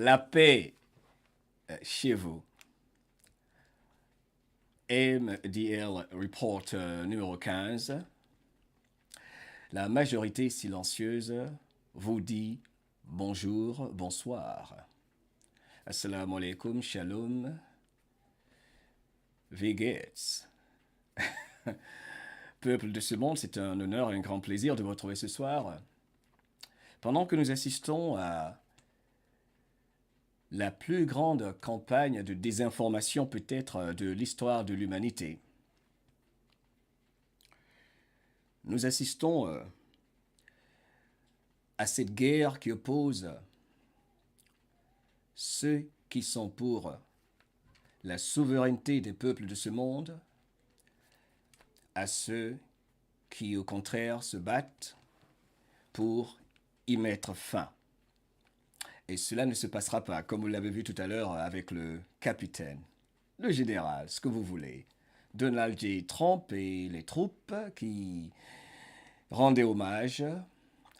La paix chez vous. MDL Report numéro 15. La majorité silencieuse vous dit bonjour, bonsoir. Assalamu alaikum, shalom, vegetz. Peuple de ce monde, c'est un honneur et un grand plaisir de vous retrouver ce soir. Pendant que nous assistons à la plus grande campagne de désinformation peut-être de l'histoire de l'humanité. Nous assistons à cette guerre qui oppose ceux qui sont pour la souveraineté des peuples de ce monde à ceux qui, au contraire, se battent pour y mettre fin. Et cela ne se passera pas, comme vous l'avez vu tout à l'heure avec le capitaine, le général, ce que vous voulez, Donald J. Trump et les troupes qui rendaient hommage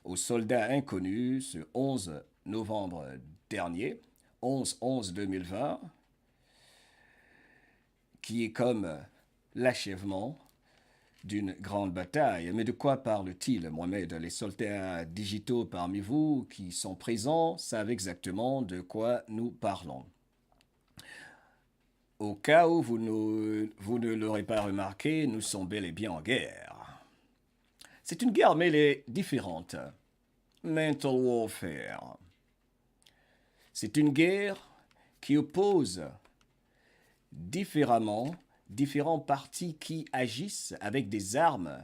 aux soldats inconnus ce 11 novembre dernier, 11-11-2020, qui est comme l'achèvement d'une grande bataille. Mais de quoi parle-t-il, Mohamed? Les soldats digitaux parmi vous qui sont présents savent exactement de quoi nous parlons. Au cas où vous ne l'aurez pas remarqué, nous sommes bel et bien en guerre. C'est une guerre, mais elle est différente. Mental warfare. C'est une guerre qui oppose différemment différents partis qui agissent avec des armes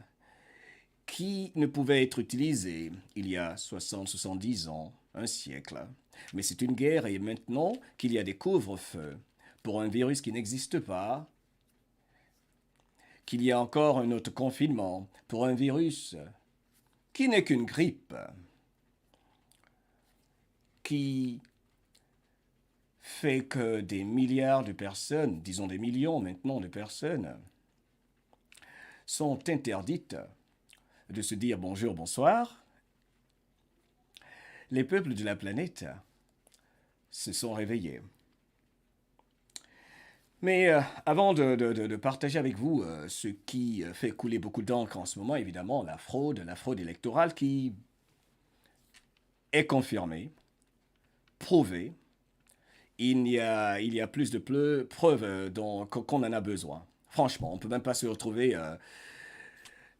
qui ne pouvaient être utilisées il y a 60-70 ans, un siècle. Mais c'est une guerre et maintenant qu'il y a des couvre-feux pour un virus qui n'existe pas, qu'il y a encore un autre confinement pour un virus qui n'est qu'une grippe, qui fait que des milliards de personnes, disons des millions maintenant de personnes, sont interdites de se dire bonjour, bonsoir. Les peuples de la planète se sont réveillés. Mais avant de partager avec vous ce qui fait couler beaucoup d'encre en ce moment, évidemment, la fraude électorale qui est confirmée, prouvée. Il y a plus de preuves qu'on en a besoin. Franchement, on ne peut même pas se retrouver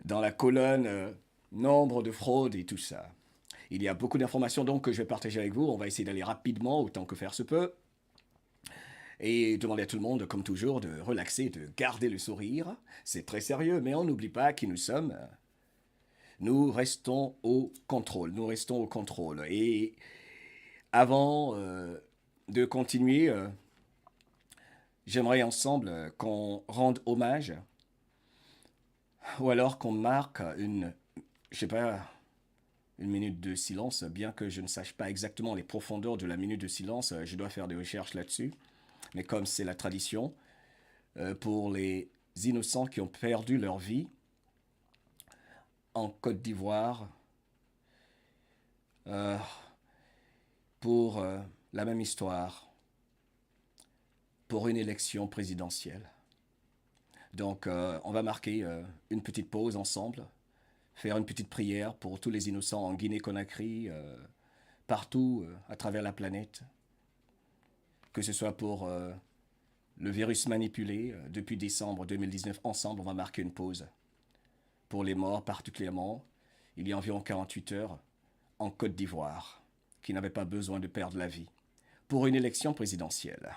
dans la colonne nombre de fraudes et tout ça. Il y a beaucoup d'informations donc que je vais partager avec vous. On va essayer d'aller rapidement autant que faire se peut. Et demander à tout le monde, comme toujours, de relaxer, de garder le sourire. C'est très sérieux, mais on n'oublie pas qui nous sommes. Nous restons au contrôle. Nous restons au contrôle. Et avant de continuer, j'aimerais ensemble qu'on rende hommage ou alors qu'on marque je sais pas, une minute de silence, bien que je ne sache pas exactement les profondeurs de la minute de silence, je dois faire des recherches là-dessus. Mais comme c'est la tradition, pour les innocents qui ont perdu leur vie en Côte d'Ivoire, euh, pour la même histoire, pour une élection présidentielle. Donc, on va marquer une petite pause ensemble, faire une petite prière pour tous les innocents en Guinée-Conakry, partout à travers la planète, que ce soit pour le virus manipulé depuis décembre 2019. Ensemble, on va marquer une pause. Pour les morts particulièrement, il y a environ 48 heures, en Côte d'Ivoire, qui n'avaient pas besoin de perdre la vie, pour une élection présidentielle.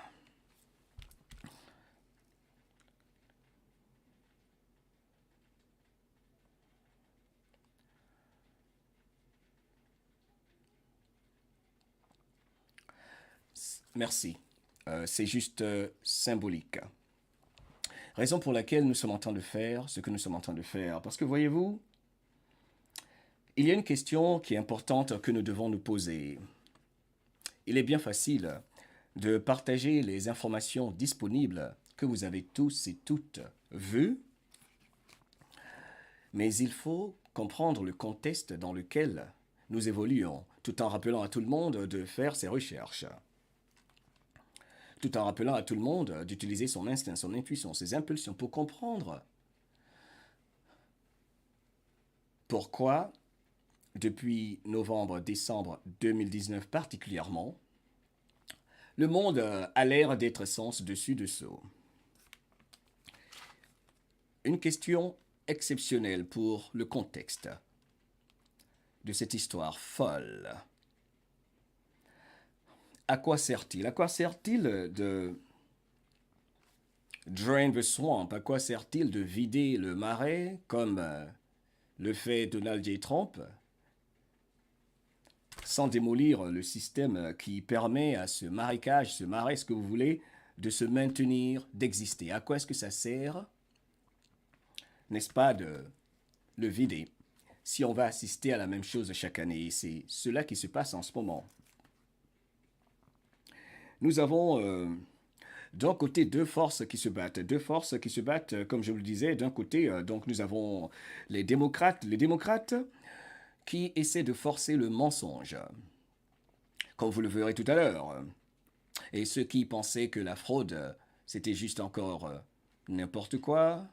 Merci. C'est juste symbolique. Raison pour laquelle nous sommes en train de faire ce que nous sommes en train de faire. Parce que voyez-vous, il y a une question qui est importante que nous devons nous poser. Il est bien facile de partager les informations disponibles que vous avez tous et toutes vues, mais il faut comprendre le contexte dans lequel nous évoluons, tout en rappelant à tout le monde de faire ses recherches. Tout en rappelant à tout le monde d'utiliser son instinct, son intuition, ses impulsions pour comprendre pourquoi, depuis novembre-décembre 2019 particulièrement, le monde a l'air d'être sens dessus-dessous. Une question exceptionnelle pour le contexte de cette histoire folle. À quoi sert-il? À quoi sert-il de drain the swamp? À quoi sert-il de vider le marais comme le fait Donald J. Trump sans démolir le système qui permet à ce marécage, ce marais, ce que vous voulez, de se maintenir, d'exister? À quoi est-ce que ça sert, n'est-ce pas, de le vider si on va assister à la même chose chaque année? Et c'est cela qui se passe en ce moment. Nous avons d'un côté deux forces qui se battent. Deux forces qui se battent, comme je vous le disais, d'un côté, donc nous avons les démocrates qui essaient de forcer le mensonge, comme vous le verrez tout à l'heure. Et ceux qui pensaient que la fraude, c'était juste encore n'importe quoi,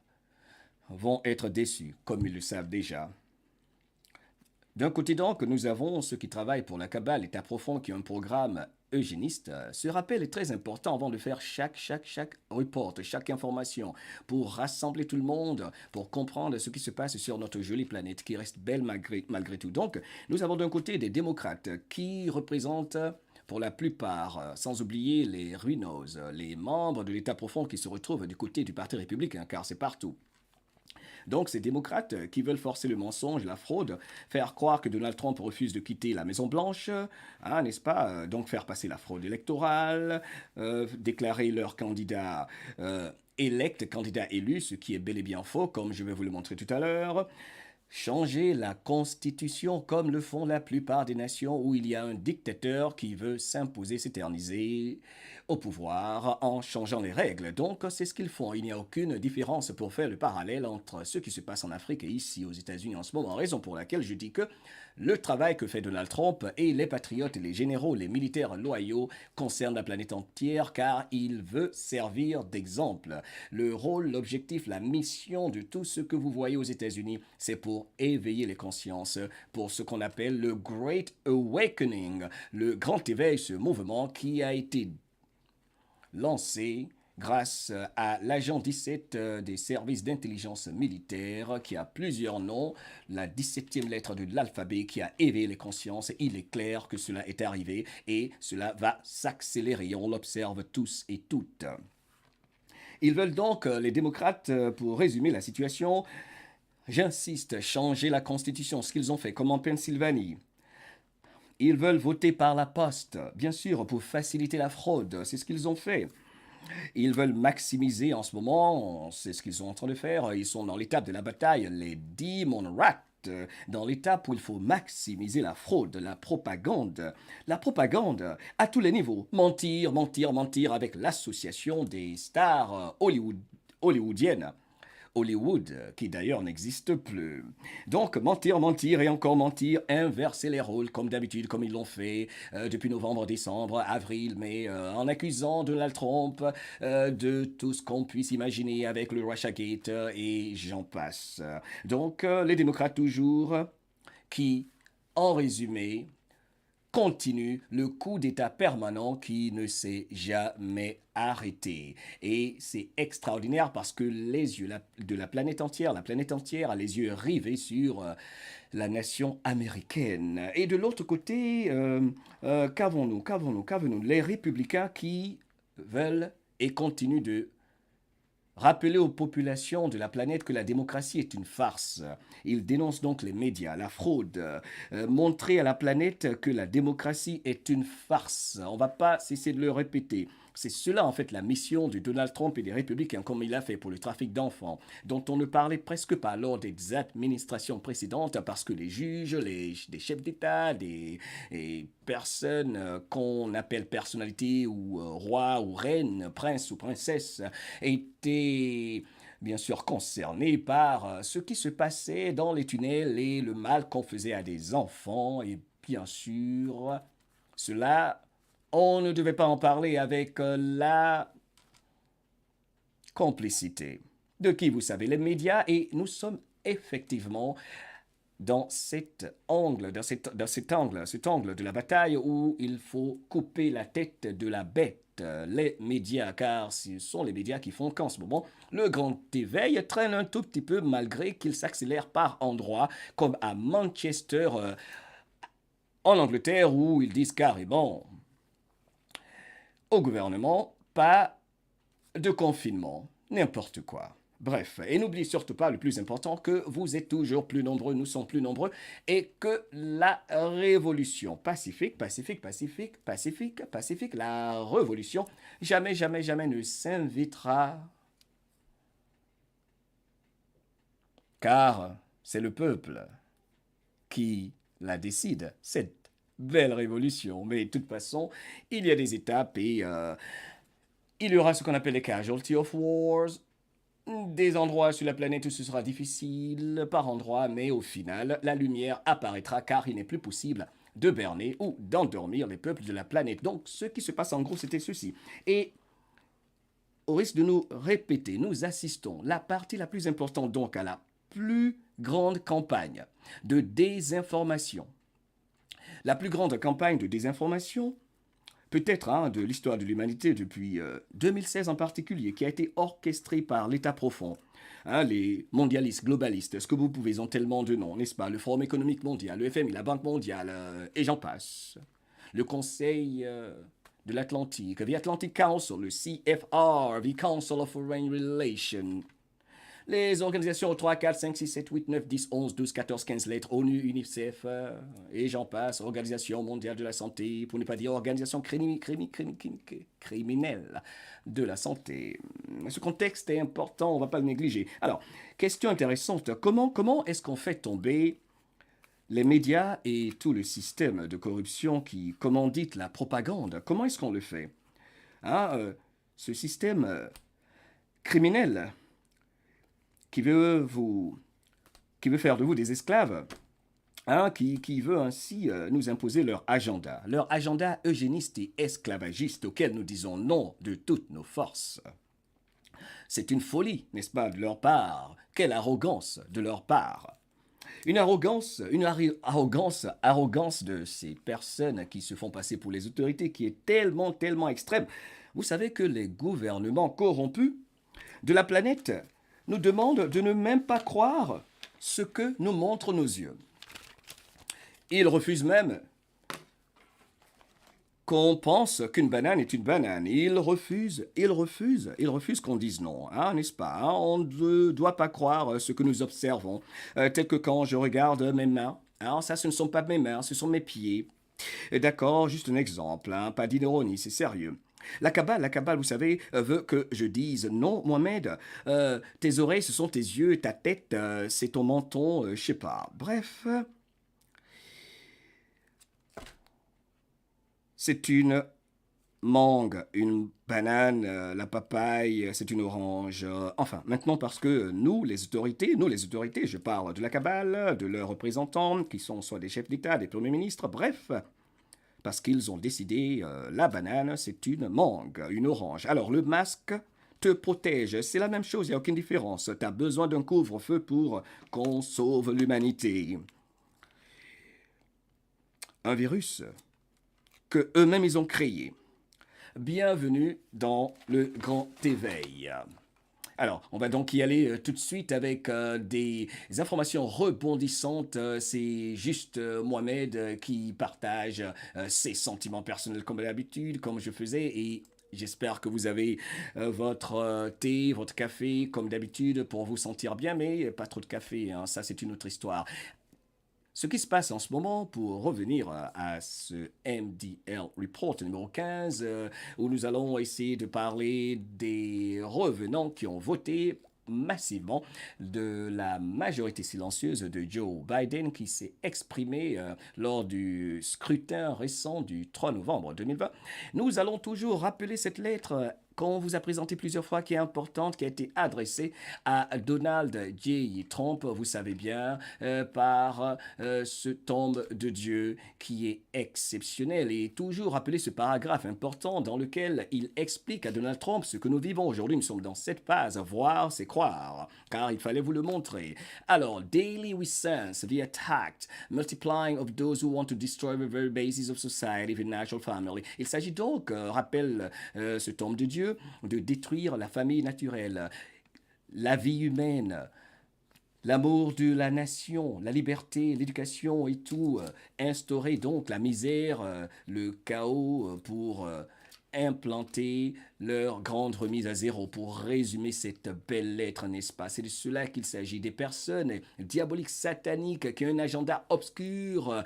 vont être déçus, comme ils le savent déjà. D'un côté donc, nous avons ceux qui travaillent pour la cabale, l'État profond, qui ont un programme eugéniste. Ce rappel est très important avant de faire chaque report, chaque information, pour rassembler tout le monde, pour comprendre ce qui se passe sur notre jolie planète qui reste belle malgré tout. Donc, nous avons d'un côté des démocrates qui représentent pour la plupart, sans oublier les ruinos, les membres de l'État profond qui se retrouvent du côté du Parti républicain, car c'est partout. Donc, ces démocrates qui veulent forcer le mensonge, la fraude, faire croire que Donald Trump refuse de quitter la Maison-Blanche, hein, n'est-ce pas? Donc, faire passer la fraude électorale, déclarer leur candidat élect, candidat élu, ce qui est bel et bien faux, comme je vais vous le montrer tout à l'heure. Changer la constitution comme le font la plupart des nations où il y a un dictateur qui veut s'imposer, s'éterniser, au pouvoir en changeant les règles. Donc, c'est ce qu'ils font. Il n'y a aucune différence pour faire le parallèle entre ce qui se passe en Afrique et ici aux États-Unis en ce moment, raison pour laquelle je dis que le travail que fait Donald Trump et les patriotes, les généraux, les militaires loyaux concerne la planète entière car il veut servir d'exemple. Le rôle, l'objectif, la mission de tout ce que vous voyez aux États-Unis, c'est pour éveiller les consciences, pour ce qu'on appelle le Great Awakening, le grand éveil, ce mouvement qui a été lancé grâce à l'agent 17 des services d'intelligence militaire qui a plusieurs noms, la 17e lettre de l'alphabet qui a éveillé les consciences. Il est clair que cela est arrivé et cela va s'accélérer. On l'observe tous et toutes. Ils veulent donc, les démocrates, pour résumer la situation, j'insiste, changer la Constitution, ce qu'ils ont fait, comme en Pennsylvanie. Ils veulent voter par la poste, bien sûr, pour faciliter la fraude, c'est ce qu'ils ont fait. Ils veulent maximiser en ce moment, c'est ce qu'ils sont en train de faire, ils sont dans l'étape de la bataille, les Demon Rats, dans l'étape où il faut maximiser la fraude, la propagande. La propagande à tous les niveaux. Mentir, mentir, mentir avec l'association des stars hollywoodiennes. Hollywood, qui d'ailleurs n'existe plus. Donc, mentir, mentir et encore mentir, inverser les rôles comme d'habitude, comme ils l'ont fait depuis novembre, décembre, avril, mai, en accusant Donald Trump de tout ce qu'on puisse imaginer avec le Russiagate et j'en passe. Donc, les démocrates toujours, qui, en résumé, continue le coup d'État permanent qui ne s'est jamais arrêté. Et c'est extraordinaire parce que les yeux de la planète entière a les yeux rivés sur la nation américaine. Et de l'autre côté, qu'avons-nous? Les républicains qui veulent et continuent de rappeler aux populations de la planète que la démocratie est une farce. Ils dénoncent donc les médias, la fraude, montrer à la planète que la démocratie est une farce. On ne va pas cesser de le répéter. C'est cela en fait la mission de Donald Trump et des républicains comme il a fait pour le trafic d'enfants, dont on ne parlait presque pas lors des administrations précédentes parce que les juges, des chefs d'État, des personnes qu'on appelle personnalités ou rois ou reines, princes ou princesses étaient bien sûr concernés par ce qui se passait dans les tunnels et le mal qu'on faisait à des enfants et bien sûr cela on ne devait pas en parler avec la complicité de qui vous savez les médias et nous sommes effectivement dans cet angle de la bataille où il faut couper la tête de la bête, les médias, car ce sont les médias qui font qu'en ce moment, le grand éveil traîne un tout petit peu malgré qu'il s'accélère par endroits, comme à Manchester, en Angleterre, où ils disent carrément au gouvernement, pas de confinement, n'importe quoi. Bref, et n'oubliez surtout pas le plus important, que vous êtes toujours plus nombreux, nous sommes plus nombreux, et que la révolution pacifique, la révolution, jamais, jamais, jamais ne s'invitera, car c'est le peuple qui la décide, cette belle révolution. Mais de toute façon, il y a des étapes et il y aura ce qu'on appelle les casualty of wars, des endroits sur la planète où ce sera difficile par endroits, mais au final, la lumière apparaîtra car il n'est plus possible de berner ou d'endormir les peuples de la planète. Donc, ce qui se passe en gros, c'était ceci. Et au risque de nous répéter, nous assistons, la partie la plus importante donc à la plus grande campagne de désinformation. La plus grande campagne de désinformation peut-être de l'histoire de l'humanité depuis 2016 en particulier, qui a été orchestrée par l'État profond, les mondialistes, globalistes, ce que vous pouvez, ils ont tellement de noms, n'est-ce pas? Le Forum économique mondial, le FMI, la Banque mondiale, et j'en passe. Le Conseil de l'Atlantique, the Atlantic Council, le CFR, the Council of Foreign Relations, les organisations 3, 4, 5, 6, 7, 8, 9, 10, 11, 12, 14, 15 lettres, ONU, UNICEF, et j'en passe, Organisation mondiale de la santé, pour ne pas dire Organisation criminelle de la santé. Ce contexte est important, on ne va pas le négliger. Alors, question intéressante, comment est-ce qu'on fait tomber les médias et tout le système de corruption qui commandite la propagande? Comment est-ce qu'on le fait? hein, ce système criminel qui veut faire de vous des esclaves, hein, qui veut ainsi nous imposer leur agenda eugéniste et esclavagiste auquel nous disons non de toutes nos forces. C'est une folie, n'est-ce pas, de leur part. Quelle arrogance de leur part. Une arrogance de ces personnes qui se font passer pour les autorités qui est tellement, tellement extrême. Vous savez que les gouvernements corrompus de la planète nous demandent de ne même pas croire ce que nous montrent nos yeux. Ils refusent même qu'on pense qu'une banane est une banane. Ils refusent qu'on dise non, hein, n'est-ce pas, hein? On ne doit pas croire ce que nous observons, tel que quand je regarde mes mains. Alors ça, ce ne sont pas mes mains, ce sont mes pieds. D'accord, juste un exemple, hein, pas d'ironie, c'est sérieux. La Kabbale, vous savez, veut que je dise non, Mohamed. Tes oreilles, ce sont tes yeux, ta tête, c'est ton menton, je sais pas. Bref. C'est une mangue, une banane, la papaye, c'est une orange. Enfin, maintenant parce que nous, les autorités, je parle de la Kabbale, de leurs représentants, qui sont soit des chefs d'État, des premiers ministres, bref, parce qu'ils ont décidé, la banane, c'est une mangue, une orange. Alors, le masque te protège, c'est la même chose, il n'y a aucune différence. Tu as besoin d'un couvre-feu pour qu'on sauve l'humanité. Un virus que eux-mêmes ils ont créé. Bienvenue dans le grand éveil. Alors, on va donc y aller tout de suite avec des informations rebondissantes. C'est juste Mohamed qui partage ses sentiments personnels comme d'habitude, comme je faisais, et j'espère que vous avez votre thé, votre café, comme d'habitude, pour vous sentir bien, mais pas trop de café, hein, ça c'est une autre histoire. Ce qui se passe en ce moment, pour revenir à ce MDL Report numéro 15, où nous allons essayer de parler des revenants qui ont voté massivement de la majorité silencieuse de Joe Biden qui s'est exprimé lors du scrutin récent du 3 novembre 2020. Nous allons toujours rappeler cette lettre qu'on vous a présenté plusieurs fois, qui est importante, qui a été adressée à Donald J. Trump, vous savez bien, par ce tombe de Dieu qui est exceptionnel. Et toujours rappeler ce paragraphe important dans lequel il explique à Donald Trump ce que nous vivons aujourd'hui. Nous sommes dans cette phase, voir, c'est croire, car il fallait vous le montrer. Alors, daily we sense the attack, multiplying of those who want to destroy the very basis of society, the natural family. Il s'agit donc, rappelle ce tombe de Dieu, de détruire la famille naturelle, la vie humaine, l'amour de la nation, la liberté, l'éducation et tout, instaurer donc la misère, le chaos pour implanter leur grande remise à zéro. Pour résumer cette belle lettre, n'est-ce pas? C'est de cela qu'il s'agit, des personnes diaboliques, sataniques, qui ont un agenda obscur,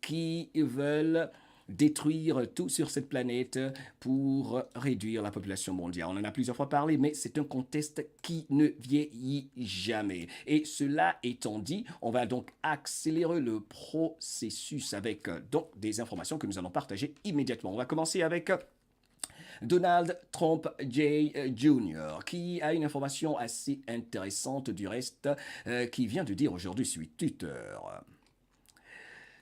qui veulent détruire tout sur cette planète pour réduire la population mondiale. On en a plusieurs fois parlé, mais c'est un contexte qui ne vieillit jamais. Et cela étant dit, on va donc accélérer le processus avec donc des informations que nous allons partager immédiatement. On va commencer avec Donald Trump Jr., qui a une information assez intéressante du reste, qui vient de dire aujourd'hui sur Twitter.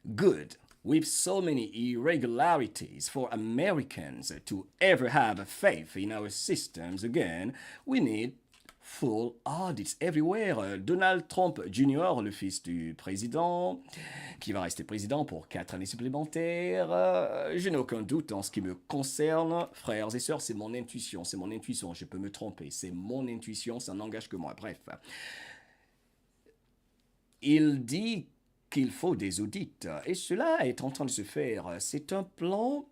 Good. With so many irregularities for Americans to ever have faith in our systems again, we need full audits everywhere. Donald Trump Jr., le fils du président, qui va rester président pour 4 années supplémentaires, je n'ai aucun doute en ce qui me concerne. Frères et sœurs, c'est mon intuition, je peux me tromper, c'est mon intuition, ça n'engage que moi. Bref. Il dit qu'il faut des audits, et cela est en train de se faire. C'est un plan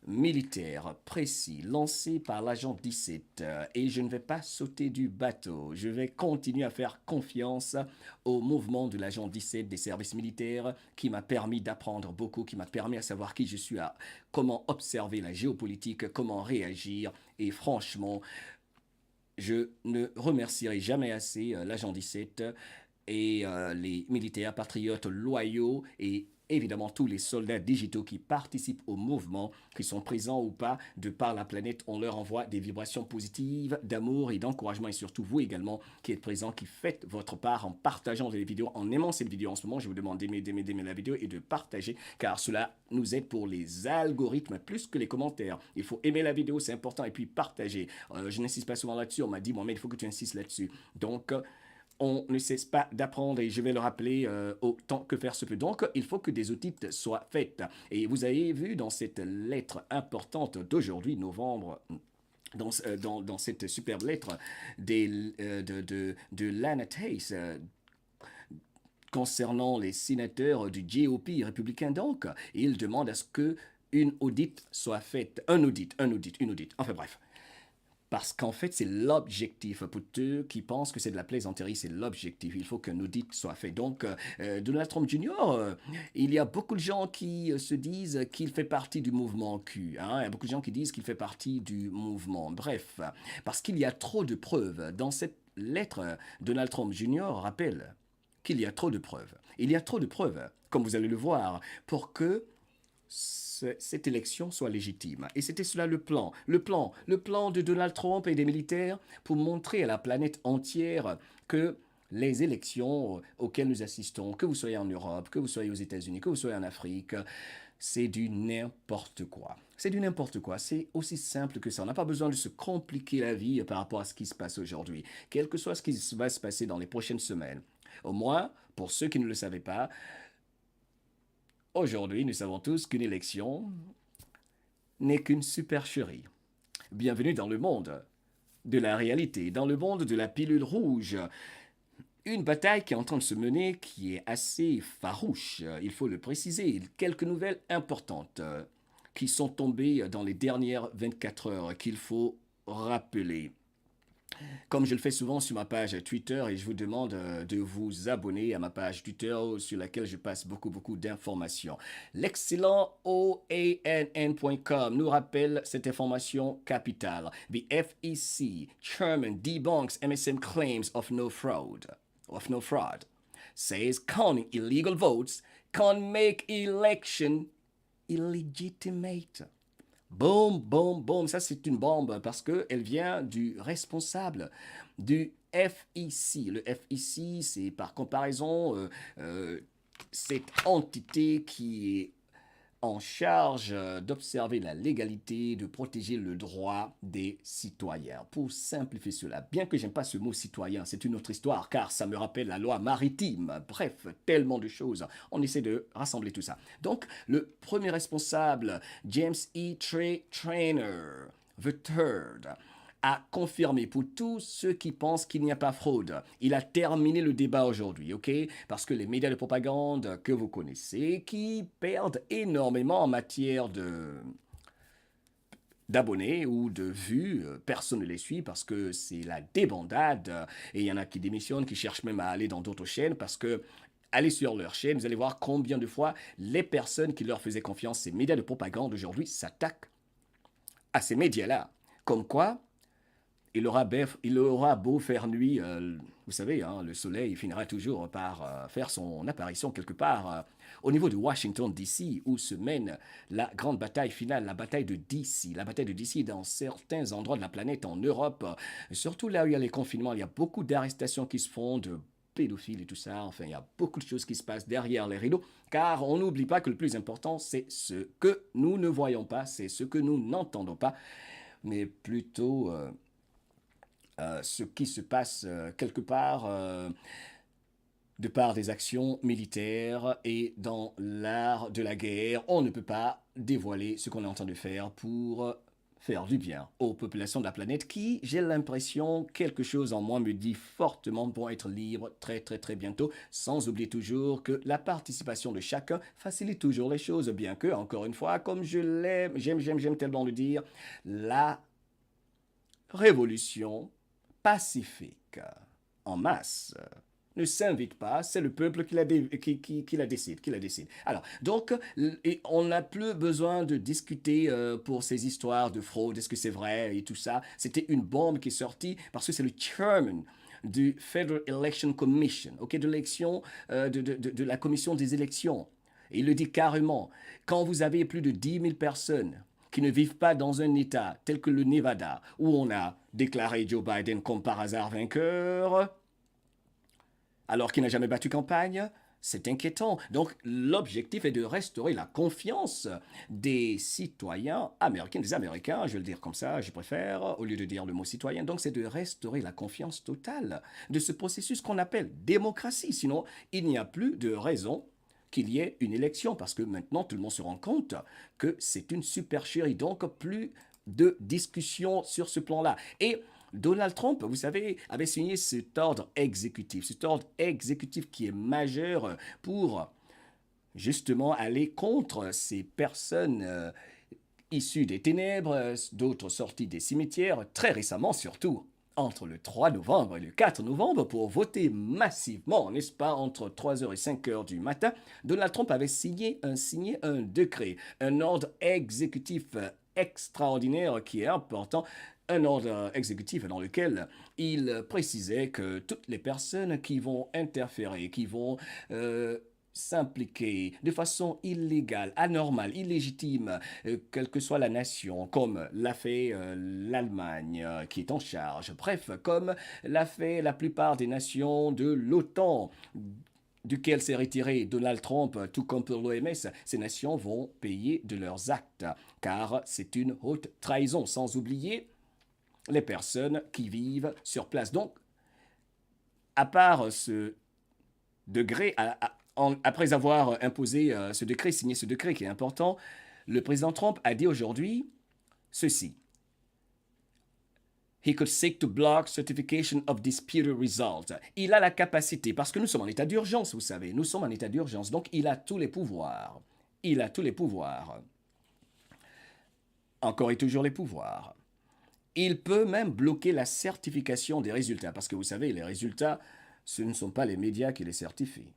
militaire précis lancé par l'agent 17, et je ne vais pas sauter du bateau. Je vais continuer à faire confiance au mouvement de l'agent 17 des services militaires qui m'a permis d'apprendre beaucoup, qui m'a permis à savoir qui je suis, à comment observer la géopolitique, comment réagir, et franchement, je ne remercierai jamais assez l'agent 17 et les militaires patriotes loyaux et évidemment tous les soldats digitaux qui participent au mouvement, qui sont présents ou pas de par la planète. On leur envoie des vibrations positives, d'amour et d'encouragement, et surtout vous également qui êtes présents, qui faites votre part en partageant les vidéos, en aimant cette vidéo en ce moment. Je vous demande d'aimer la vidéo et de partager, car cela nous aide pour les algorithmes plus que les commentaires. Il faut aimer la vidéo, c'est important, et puis partager. Je n'insiste pas souvent là-dessus, on m'a dit, Mohamed, il faut que tu insistes là-dessus. Donc, on ne cesse pas d'apprendre et je vais le rappeler autant que faire se peut. Donc, il faut que des audits soient faits. Et vous avez vu dans cette lettre importante d'aujourd'hui, novembre, dans cette superbe lettre de Lana Theis concernant les sénateurs du GOP républicain. Donc, il demande à ce qu'une audit soit faite. Une audit. Enfin bref. Parce qu'en fait, c'est l'objectif. Pour ceux qui pensent que c'est de la plaisanterie, c'est l'objectif. Il faut qu'un audit soit fait. Donc, Donald Trump Jr., il y a beaucoup de gens qui se disent qu'il fait partie du mouvement Q. Hein? Il y a beaucoup de gens qui disent qu'il fait partie du mouvement. Bref, parce qu'il y a trop de preuves. Dans cette lettre, Donald Trump Jr. rappelle qu'il y a trop de preuves. Il y a trop de preuves, comme vous allez le voir, pour que cette élection soit légitime. Et c'était cela le plan. Le plan de Donald Trump et des militaires pour montrer à la planète entière que les élections auxquelles nous assistons, que vous soyez en Europe, que vous soyez aux États-Unis, que vous soyez en Afrique, c'est du n'importe quoi. C'est du n'importe quoi. C'est aussi simple que ça. On n'a pas besoin de se compliquer la vie par rapport à ce qui se passe aujourd'hui. Quel que soit ce qui va se passer dans les prochaines semaines. Au moins, pour ceux qui ne le savaient pas, aujourd'hui, nous savons tous qu'une élection n'est qu'une supercherie. Bienvenue dans le monde de la réalité, dans le monde de la pilule rouge. Une bataille qui est en train de se mener, qui est assez farouche, il faut le préciser. Quelques nouvelles importantes qui sont tombées dans les dernières 24 heures qu'il faut rappeler. Comme je le fais souvent sur ma page Twitter, et je vous demande de vous abonner à ma page Twitter sur laquelle je passe beaucoup d'informations. L'excellent OANN.com nous rappelle cette information capitale. The FEC chairman debunks MSM claims of no fraud. Says counting illegal votes can make election illegitimate. Boum, boum, boum. Ça, c'est une bombe parce qu'elle vient du responsable du FEC. Le FEC, c'est par comparaison cette entité qui est en charge d'observer la légalité, de protéger le droit des citoyens. Pour simplifier cela, bien que j'aime pas ce mot citoyen, c'est une autre histoire, car ça me rappelle la loi maritime. Bref, tellement de choses. On essaie de rassembler tout ça. Donc, le premier responsable, James E. Trainer, the third, a confirmé pour tous ceux qui pensent qu'il n'y a pas fraude. Il a terminé le débat aujourd'hui, ok? Parce que les médias de propagande que vous connaissez, qui perdent énormément en matière d'abonnés ou de vues, personne ne les suit parce que c'est la débandade et il y en a qui démissionnent, qui cherchent même à aller dans d'autres chaînes parce que allez sur leur chaîne, vous allez voir combien de fois les personnes qui leur faisaient confiance, ces médias de propagande aujourd'hui, s'attaquent à ces médias-là. Comme quoi, il aura beau faire nuit, vous savez, hein, le soleil finira toujours par faire son apparition quelque part au niveau de Washington, D.C., où se mène la grande bataille finale, la bataille de D.C. La bataille de D.C. dans certains endroits de la planète, en Europe, surtout là où il y a les confinements, il y a beaucoup d'arrestations qui se font, de pédophiles et tout ça. Enfin, il y a beaucoup de choses qui se passent derrière les rideaux, car on n'oublie pas que le plus important, c'est ce que nous ne voyons pas, c'est ce que nous n'entendons pas, mais plutôt ce qui se passe quelque part de par des actions militaires et dans l'art de la guerre. On ne peut pas dévoiler ce qu'on est en train de faire pour faire du bien aux populations de la planète qui, j'ai l'impression, quelque chose en moi me dit fortement vont être libres très bientôt, sans oublier toujours que la participation de chacun facilite toujours les choses, bien que, encore une fois, comme je l'aime, j'aime tellement le dire, la révolution pacifique en masse ne s'invite pas, c'est le peuple qui la décide. Alors, donc, on n'a plus besoin de discuter pour ces histoires de fraude, est-ce que c'est vrai et tout ça. C'était une bombe qui est sortie parce que c'est le chairman du Federal Election Commission, ok, de l'élection, de la commission des élections. Et il le dit carrément, quand vous avez plus de 10 000 personnes qui ne vivent pas dans un État tel que le Nevada, où on a déclaré Joe Biden comme par hasard vainqueur, alors qu'il n'a jamais battu campagne, c'est inquiétant. Donc l'objectif est de restaurer la confiance des citoyens américains, des Américains, je vais le dire comme ça, je préfère, au lieu de dire le mot citoyen. Donc c'est de restaurer la confiance totale de ce processus qu'on appelle démocratie. Sinon, il n'y a plus de raison qu'il y ait une élection, parce que maintenant tout le monde se rend compte que c'est une supercherie. Donc plus de discussion sur ce plan-là. Et Donald Trump, vous savez, avait signé cet ordre exécutif qui est majeur pour justement aller contre ces personnes issues des ténèbres, d'autres sorties des cimetières, très récemment surtout entre le 3 novembre et le 4 novembre pour voter massivement, n'est-ce pas, entre 3h et 5h du matin. Donald Trump avait signé un décret, un ordre exécutif extraordinaire qui est important, un ordre exécutif dans lequel il précisait que toutes les personnes qui vont interférer, qui vont s'impliquer de façon illégale, anormale, illégitime, quelle que soit la nation, comme l'a fait l'Allemagne qui est en charge, bref, comme l'a fait la plupart des nations de l'OTAN, duquel s'est retiré Donald Trump, tout comme pour l'OMS, ces nations vont payer de leurs actes, car c'est une haute trahison, sans oublier les personnes qui vivent sur place. Donc, à part ce degré, après avoir imposé ce décret, signé ce décret qui est important, le président Trump a dit aujourd'hui ceci. He could seek to block certification of disputed results. Il a la capacité, parce que nous sommes en état d'urgence, vous savez, nous sommes en état d'urgence, donc il a tous les pouvoirs. Il a tous les pouvoirs. Encore et toujours les pouvoirs. Il peut même bloquer la certification des résultats, parce que vous savez, les résultats, ce ne sont pas les médias qui les certifient.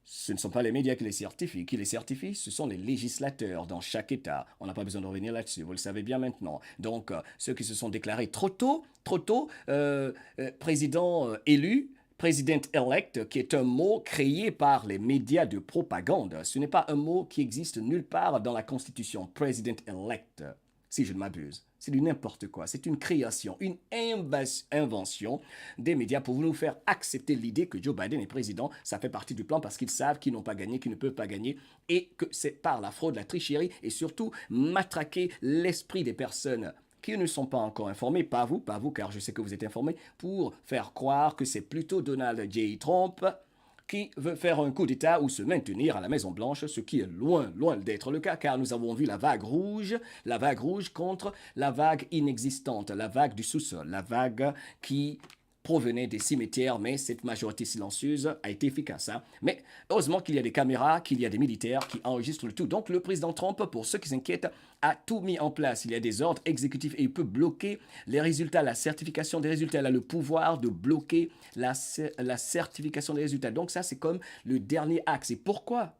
Ce ne sont pas les médias qui les certifient. Qui les certifient, ce sont les législateurs dans chaque État. On n'a pas besoin de revenir là-dessus, vous le savez bien maintenant. Donc, ceux qui se sont déclarés trop tôt, président élu, President-elect, qui est un mot créé par les médias de propagande. Ce n'est pas un mot qui existe nulle part dans la Constitution, President-elect, si je ne m'abuse. C'est du n'importe quoi. C'est une création, une invention des médias pour nous faire accepter l'idée que Joe Biden est président. Ça fait partie du plan parce qu'ils savent qu'ils n'ont pas gagné, qu'ils ne peuvent pas gagner et que c'est par la fraude, la tricherie et surtout matraquer l'esprit des personnes qui ne sont pas encore informés, pas vous, car je sais que vous êtes informés, pour faire croire que c'est plutôt Donald J. Trump qui veut faire un coup d'État ou se maintenir à la Maison-Blanche, ce qui est loin, loin d'être le cas, car nous avons vu la vague rouge contre la vague inexistante, la vague du sous-sol, la vague qui provenait des cimetières, mais cette majorité silencieuse a été efficace. Hein. Mais heureusement qu'il y a des caméras, qu'il y a des militaires qui enregistrent le tout. Donc le président Trump, pour ceux qui s'inquiètent, a tout mis en place. Il y a des ordres exécutifs et il peut bloquer les résultats, la certification des résultats. Il a le pouvoir de bloquer la certification des résultats. Donc ça, c'est comme le dernier axe. Et pourquoi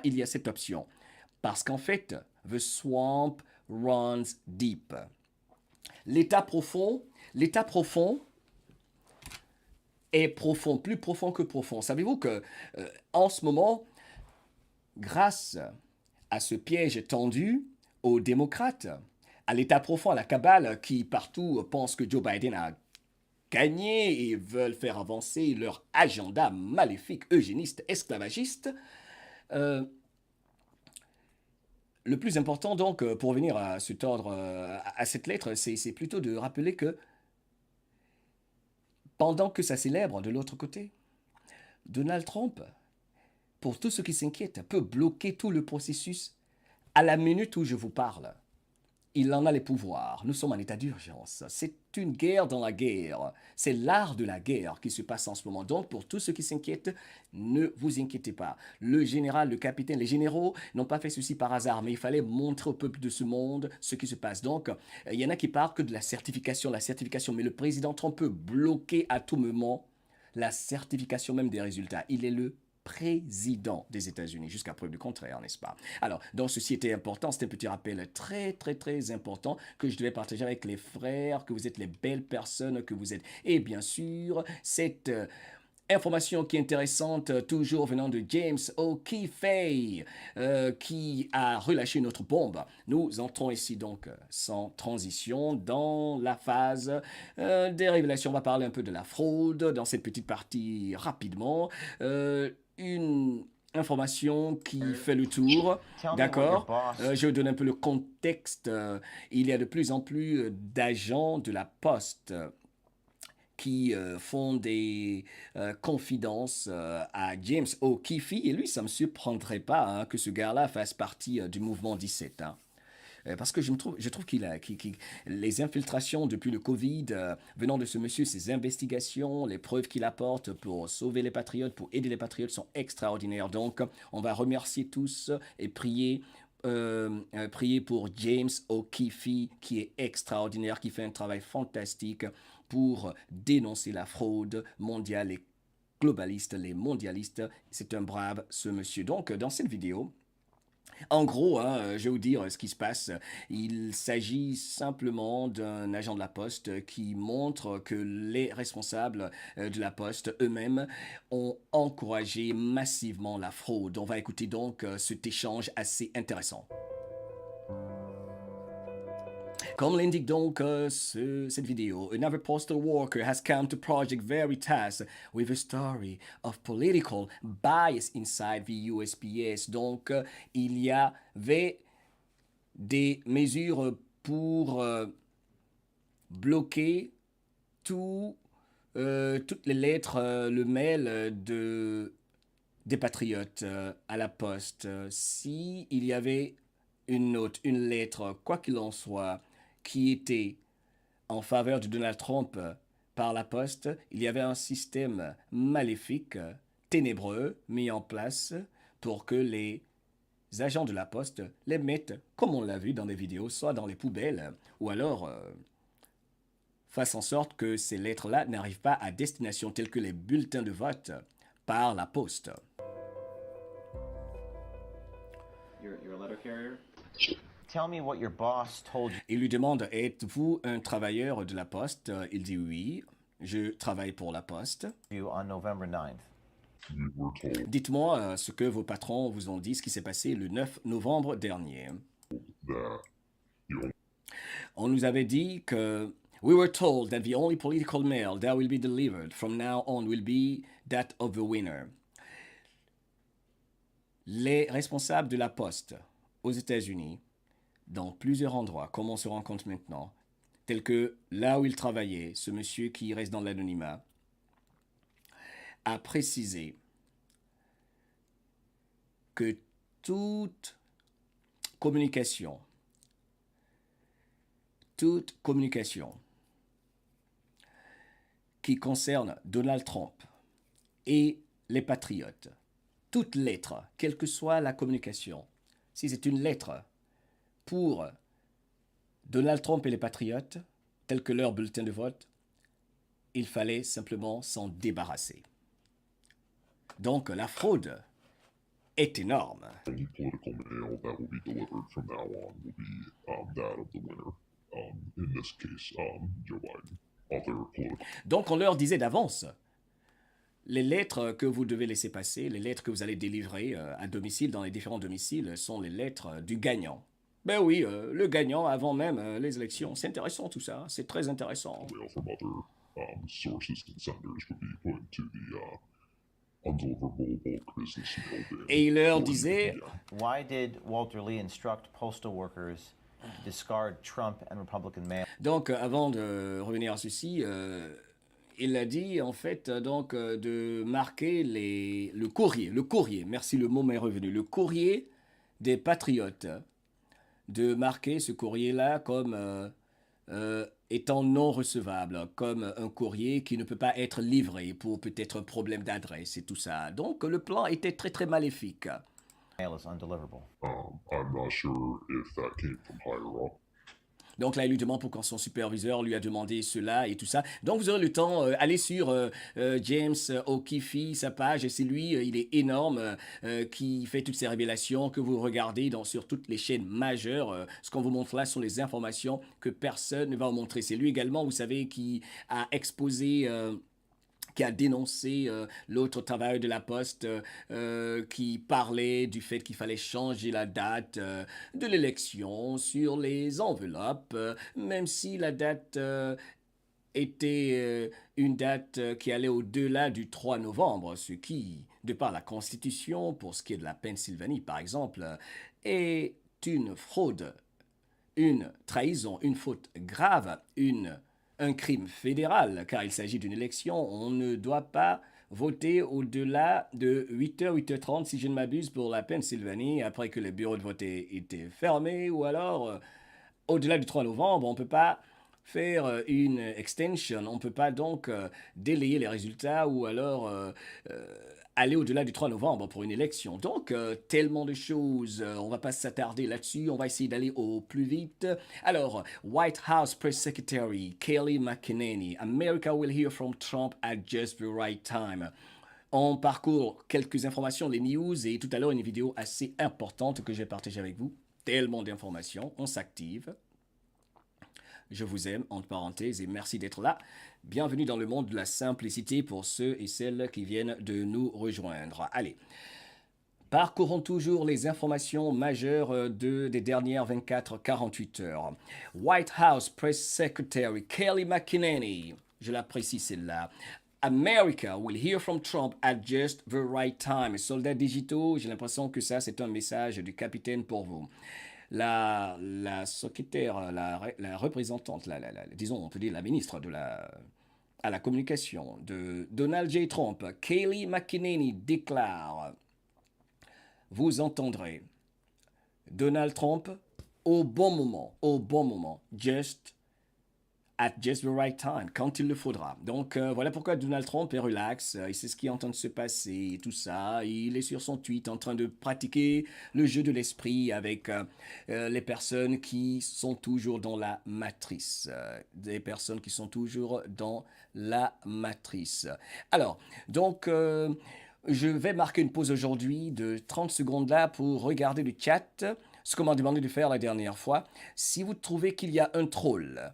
il y a cette option? Parce qu'en fait, the swamp runs deep. L'état profond est profond, plus profond que profond. Savez-vous que en ce moment, grâce à ce piège tendu aux démocrates, à l'état profond, à la cabale qui partout pense que Joe Biden a gagné et veulent faire avancer leur agenda maléfique, eugéniste, esclavagiste, le plus important donc, pour revenir à cet ordre, à cette lettre, c'est plutôt de rappeler que pendant que ça célèbre de l'autre côté, Donald Trump, pour tous ceux qui s'inquiètent, peut bloquer tout le processus à la minute où je vous parle. Il en a les pouvoirs. Nous sommes en état d'urgence. C'est une guerre dans la guerre. C'est l'art de la guerre qui se passe en ce moment. Donc, pour tous ceux qui s'inquiètent, ne vous inquiétez pas. Le général, le capitaine, les généraux n'ont pas fait ceci par hasard, mais il fallait montrer au peuple de ce monde ce qui se passe. Donc, il y en a qui parlent que de la certification, mais le président Trump peut bloquer à tout moment la certification même des résultats. Il est le président des États-Unis, jusqu'à preuve du contraire, n'est-ce pas? Alors, donc ceci était important, c'était un petit rappel très, très, très important que je devais partager avec les frères, que vous êtes les belles personnes que vous êtes. Et bien sûr, cette Information qui est intéressante, toujours venant de James O'Keefe, qui a relâché notre bombe. Nous entrons ici donc sans transition dans la phase des révélations. On va parler un peu de la fraude dans cette petite partie rapidement. Une information qui fait le tour, d'accord. Je vous donne un peu le contexte. Il y a de plus en plus d'agents de la Poste qui font des confidences à James O'Keefe. Et lui, ça ne me surprendrait pas hein, que ce gars-là fasse partie du mouvement 17. Hein. Parce que je trouve les infiltrations depuis le Covid venant de ce monsieur, ses investigations, les preuves qu'il apporte pour sauver les patriotes, pour aider les patriotes sont extraordinaires. Donc, on va remercier tous et prier pour James O'Keefe qui est extraordinaire, qui fait un travail fantastique pour dénoncer la fraude mondiale, les globalistes, les mondialistes. C'est un brave ce monsieur. Donc, dans cette vidéo, en gros, hein, je vais vous dire ce qui se passe. Il s'agit simplement d'un agent de la Poste qui montre que les responsables de la Poste eux-mêmes ont encouragé massivement la fraude. On va écouter donc cet échange assez intéressant. Comme l'indique donc cette vidéo, another postal worker has come to Project Veritas with a story of political bias inside the USPS. Donc, il y avait des mesures pour bloquer toutes les lettres, le mail des patriotes à la poste. Si il y avait une note, une lettre, quoi qu'il en soit, qui était en faveur de Donald Trump par la poste, il y avait un système maléfique, ténébreux, mis en place pour que les agents de la poste les mettent, comme on l'a vu dans des vidéos, soit dans les poubelles, ou alors fassent en sorte que ces lettres-là n'arrivent pas à destination telles que les bulletins de vote par la poste. You're a letter carrier? Tell me what your boss told you. Il lui demande, êtes-vous un travailleur de la poste? Il dit oui, je travaille pour la poste. On November 9th. Dites-moi ce que vos patrons vous ont dit, ce qui s'est passé le 9 novembre dernier. On nous avait dit que we were told that the only political mail that will be delivered from now on will be that of the winner. Les responsables de la poste aux États-Unis, dans plusieurs endroits, comme on se rend compte maintenant, tels que là où il travaillait, ce monsieur qui reste dans l'anonymat, a précisé que toute communication qui concerne Donald Trump et les patriotes, toute lettre, quelle que soit la communication, si c'est une lettre pour Donald Trump et les patriotes, tels que leur bulletin de vote, il fallait simplement s'en débarrasser. Donc la fraude est énorme. Donc on leur disait d'avance, les lettres que vous devez laisser passer, les lettres que vous allez délivrer à domicile, dans les différents domiciles, sont les lettres du gagnant. Ben oui, le gagnant avant même les élections. C'est intéressant tout ça, c'est très intéressant. Et il leur disait, Why did Walter Lee instruct postal workers to discard Trump and Republican mail? Donc, avant de revenir à ceci, il a dit en fait donc de marquer le courrier, merci le mot m'est revenu, le courrier des patriotes, de marquer ce courrier-là comme étant non recevable, comme un courrier qui ne peut pas être livré pour peut-être un problème d'adresse et tout ça. Donc le plan était très très maléfique. Mail is undeliverable. I'm not sure if that came from higher up. Donc là, il lui demande pourquoi son superviseur lui a demandé cela et tout ça. Donc vous aurez le temps, allez sur James O'Keefe, sa page, c'est lui, il est énorme, qui fait toutes ces révélations que vous regardez sur toutes les chaînes majeures. Ce qu'on vous montre là sont les informations que personne ne va vous montrer. C'est lui également, vous savez, qui a exposé qui a dénoncé l'autre travailleur de la Poste qui parlait du fait qu'il fallait changer la date de l'élection sur les enveloppes, même si la date était une date qui allait au-delà du 3 novembre, ce qui, de par la Constitution, pour ce qui est de la Pennsylvanie par exemple, est une fraude, une trahison, une faute grave, un crime fédéral, car il s'agit d'une élection. On ne doit pas voter au-delà de 8h, 8h30, si je ne m'abuse, pour la Pennsylvanie, après que les bureaux de vote étaient fermés, ou alors, au-delà du 3 novembre, on ne peut pas faire une extension, on ne peut pas donc délayer les résultats ou alors aller au-delà du 3 novembre pour une élection. Donc, tellement de choses, on ne va pas s'attarder là-dessus, on va essayer d'aller au plus vite. Alors, White House Press Secretary Kayleigh McEnany, America will hear from Trump at just the right time. On parcourt quelques informations, les news, et tout à l'heure une vidéo assez importante que je vais partager avec vous. Tellement d'informations, on s'active. Je vous aime, entre parenthèses, et merci d'être là. Bienvenue dans le monde de la simplicité pour ceux et celles qui viennent de nous rejoindre. Allez, parcourons toujours les informations majeures des dernières 24-48 heures. White House Press Secretary Kayleigh McEnany, je l'apprécie celle-là. America will hear from Trump at just the right time. Soldats digitaux, j'ai l'impression que ça, c'est un message du capitaine pour vous. La secrétaire, la représentante, disons, on peut dire la ministre à la communication de Donald J. Trump, Kayleigh McEnany, déclare: vous entendrez Donald Trump au bon moment, at just the right time, quand il le faudra. Donc, voilà pourquoi Donald Trump est relax, il sait ce qui est en train de se passer, tout ça. Il est sur son tweet en train de pratiquer le jeu de l'esprit avec les personnes qui sont toujours dans la matrice. Des personnes qui sont toujours dans la matrice. Alors, donc, je vais marquer une pause aujourd'hui de 30 secondes là pour regarder le chat, ce qu'on m'a demandé de faire la dernière fois. Si vous trouvez qu'il y a un troll,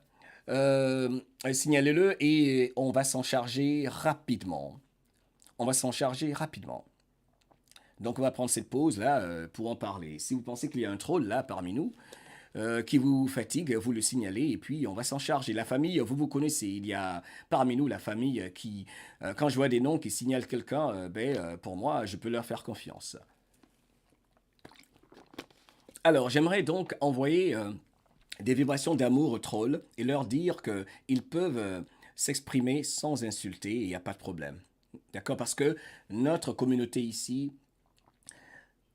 signalez-le et on va s'en charger rapidement. Donc on va prendre cette pause là pour en parler. Si vous pensez qu'il y a un troll là parmi nous qui vous fatigue, vous le signalez et puis on va s'en charger. La famille, vous connaissez, il y a parmi nous la famille qui, quand je vois des noms qui signalent quelqu'un, pour moi, je peux leur faire confiance. Alors j'aimerais donc envoyer des vibrations d'amour aux trolls et leur dire qu'ils peuvent s'exprimer sans insulter et il n'y a pas de problème. D'accord? Parce que notre communauté ici,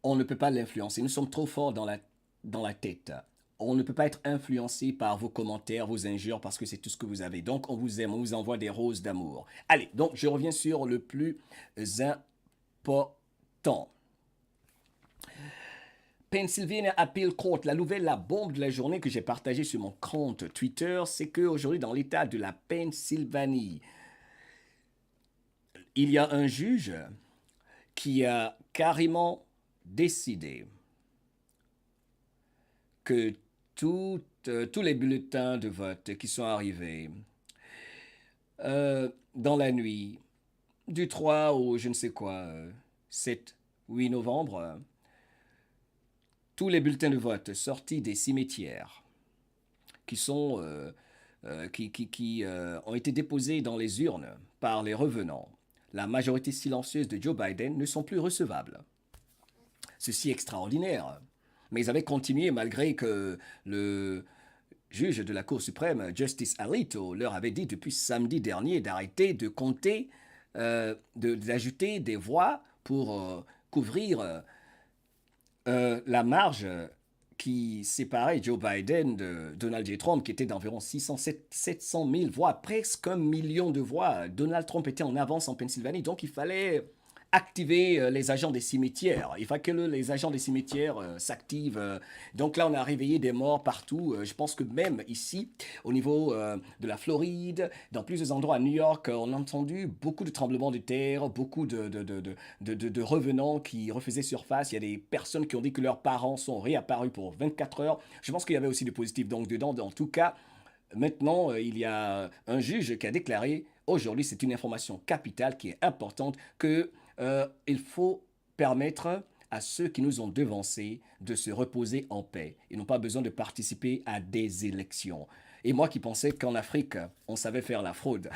on ne peut pas l'influencer. Nous sommes trop forts dans la tête. On ne peut pas être influencé par vos commentaires, vos injures, parce que c'est tout ce que vous avez. Donc, on vous aime, on vous envoie des roses d'amour. Allez, donc je reviens sur le plus important. Pennsylvania Appeal Court, la nouvelle, la bombe de la journée que j'ai partagée sur mon compte Twitter, c'est qu'aujourd'hui, dans l'État de la Pennsylvanie, il y a un juge qui a carrément décidé que tous les bulletins de vote qui sont arrivés dans la nuit du 3 au je ne sais quoi, 7, 8 novembre, tous les bulletins de vote sortis des cimetières qui ont été déposés dans les urnes par les revenants, la majorité silencieuse de Joe Biden, ne sont plus recevables. Ceci est extraordinaire. Mais ils avaient continué malgré que le juge de la Cour suprême, Justice Alito, leur avait dit depuis samedi dernier d'arrêter de compter, d'ajouter des voix pour couvrir la marge qui séparait Joe Biden de Donald J. Trump, qui était d'environ 700 000 voix, presque 1 million de voix. Donald Trump était en avance en Pennsylvanie, donc il fallait activer les agents des cimetières. Il faut que les agents des cimetières s'activent. Donc là, on a réveillé des morts partout. Je pense que même ici, au niveau de la Floride, dans plusieurs endroits à New York, on a entendu beaucoup de tremblements de terre, beaucoup de revenants qui refaisaient surface. Il y a des personnes qui ont dit que leurs parents sont réapparus pour 24 heures. Je pense qu'il y avait aussi des positifs donc dedans. En tout cas, maintenant, il y a un juge qui a déclaré, aujourd'hui, c'est une information capitale qui est importante, que il faut permettre à ceux qui nous ont devancés de se reposer en paix. Ils n'ont pas besoin de participer à des élections. Et moi qui pensais qu'en Afrique, on savait faire la fraude.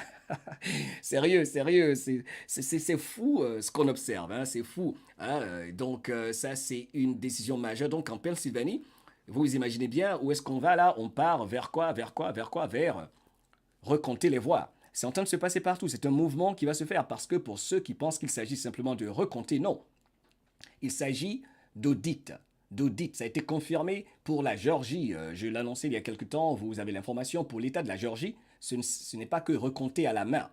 Sérieux, sérieux, c'est fou ce qu'on observe, hein, c'est fou. Hein. Donc ça, c'est une décision majeure. Donc en Pennsylvanie, vous imaginez bien où est-ce qu'on va là? On part vers quoi? Vers quoi? Vers quoi? Vers recompter les voix. C'est en train de se passer partout. C'est un mouvement qui va se faire parce que pour ceux qui pensent qu'il s'agit simplement de recompter, non. Il s'agit d'audit. D'audit. Ça a été confirmé pour la Géorgie. Je l'ai annoncé il y a quelque temps. Vous avez l'information pour l'État de la Géorgie. Ce n'est pas que recompter à la main.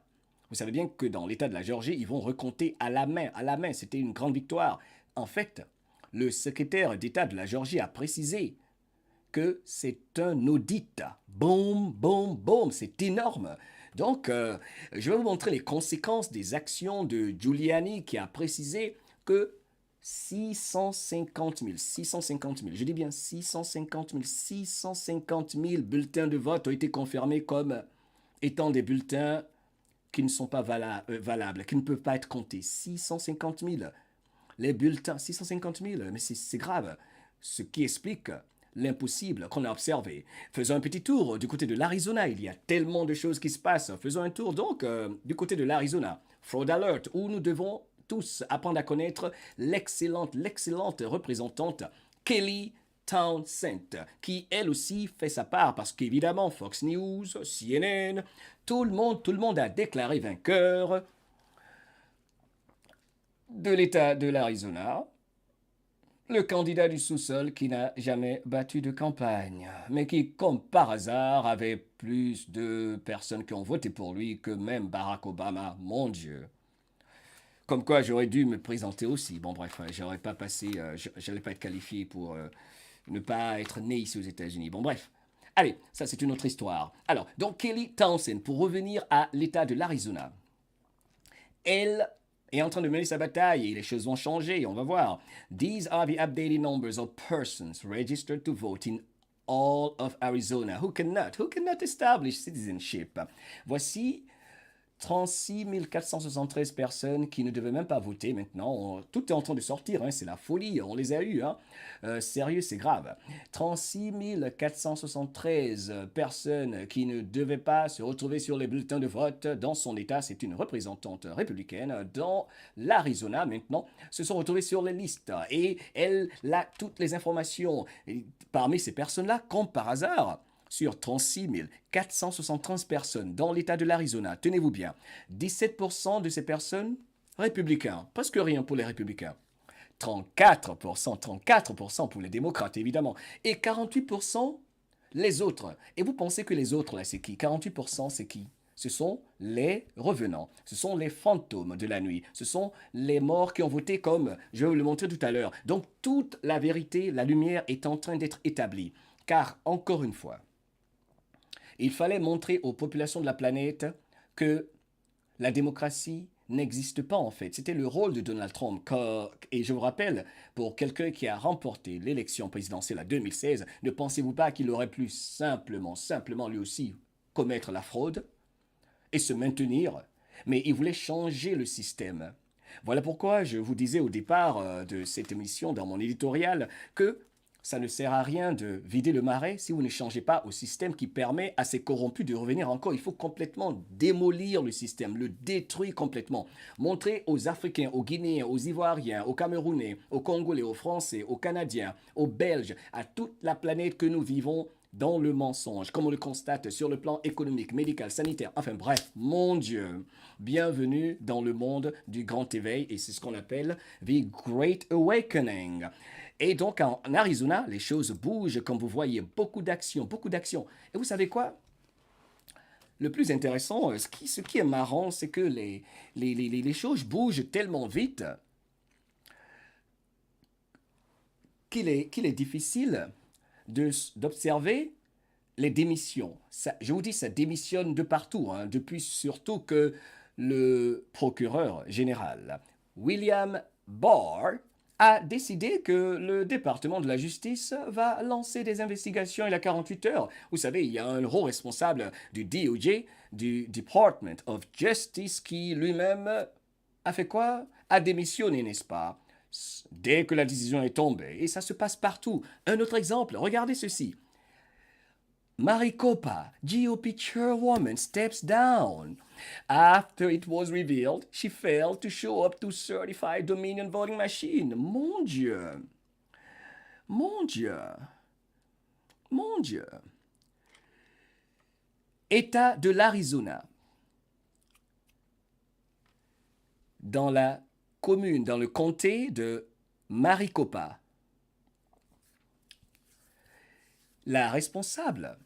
Vous savez bien que dans l'État de la Géorgie, ils vont recompter à la main. À la main, c'était une grande victoire. En fait, le secrétaire d'État de la Géorgie a précisé que c'est un audit. Boum, boum, boum. C'est énorme. Donc, je vais vous montrer les conséquences des actions de Giuliani qui a précisé que 650 000, je dis bien 650 000 bulletins de vote ont été confirmés comme étant des bulletins qui ne sont pas valables, qui ne peuvent pas être comptés. 650 000. Les bulletins, 650 000, mais c'est grave. Ce qui explique l'impossible qu'on a observé. Faisons un petit tour du côté de l'Arizona. Il y a tellement de choses qui se passent. Faisons un tour donc du côté de l'Arizona. Fraud Alert, où nous devons tous apprendre à connaître l'excellente représentante Kelly Townsend, qui elle aussi fait sa part parce qu'évidemment Fox News, CNN, tout le monde a déclaré vainqueur de l'État de l'Arizona, le candidat du sous-sol qui n'a jamais battu de campagne, mais qui, comme par hasard, avait plus de personnes qui ont voté pour lui que même Barack Obama, mon Dieu. Comme quoi, j'aurais dû me présenter aussi. Bon, bref, j'aurais pas passé, j'allais pas être qualifié pour ne pas être né ici aux États-Unis. Bon, bref. Allez, ça c'est une autre histoire. Alors, donc Kelly Townsend, pour revenir à l'État de l'Arizona, elle est en train de mener sa bataille et les choses vont changer, on va voir. These are the updated numbers of persons registered to vote in all of Arizona who cannot establish citizenship. Voici 36 473 personnes qui ne devaient même pas voter maintenant. Tout est en train de sortir, hein, c'est la folie, on les a eus. Hein. Sérieux, c'est grave. 36 473 personnes qui ne devaient pas se retrouver sur les bulletins de vote dans son État. C'est une représentante républicaine dans l'Arizona maintenant, se sont retrouvées sur les listes. Et elle a toutes les informations. Et parmi ces personnes-là, comme par hasard, sur 36 473 personnes dans l'État de l'Arizona, tenez-vous bien, 17% de ces personnes républicains, presque rien pour les républicains, 34% pour les démocrates évidemment, et 48% les autres. Et vous pensez que les autres, là, c'est qui? 48% c'est qui? Ce sont les revenants, ce sont les fantômes de la nuit, ce sont les morts qui ont voté comme je vais vous le montrer tout à l'heure. Donc toute la vérité, la lumière est en train d'être établie. Car, encore une fois, il fallait montrer aux populations de la planète que la démocratie n'existe pas en fait. C'était le rôle de Donald Trump. Et je vous rappelle, pour quelqu'un qui a remporté l'élection présidentielle en 2016, ne pensez-vous pas qu'il aurait pu simplement lui aussi commettre la fraude et se maintenir? Mais il voulait changer le système. Voilà pourquoi je vous disais au départ de cette émission, dans mon éditorial, que ça ne sert à rien de vider le marais si vous ne changez pas au système qui permet à ces corrompus de revenir encore. Il faut complètement démolir le système, le détruire complètement. Montrer aux Africains, aux Guinéens, aux Ivoiriens, aux Camerounais, aux Congolais, aux Français, aux Canadiens, aux Belges, à toute la planète que nous vivons dans le mensonge, comme on le constate sur le plan économique, médical, sanitaire, enfin bref, mon Dieu, bienvenue dans le monde du grand éveil et c'est ce qu'on appelle the Great Awakening. Et donc en Arizona, les choses bougent, comme vous voyez, beaucoup d'actions. Et vous savez quoi? Le plus intéressant, ce qui est marrant, c'est que les choses bougent tellement vite qu'il est difficile d'observer les démissions. Je vous dis, ça démissionne de partout, hein, depuis surtout que le procureur général, William Barr, a décidé que le département de la justice va lancer des investigations il y a 48 heures. Vous savez, il y a un haut responsable du DOJ, du Department of Justice, qui lui-même a fait quoi? A démissionné, n'est-ce pas? Dès que la décision est tombée, et ça se passe partout. Un autre exemple, regardez ceci. Maricopa, GOP chairwoman, steps down. After it was revealed, she failed to show up to certify Dominion voting machine. Mon Dieu. Mon Dieu. Mon Dieu. État de l'Arizona. Dans la commune, dans le comté de Maricopa. La responsable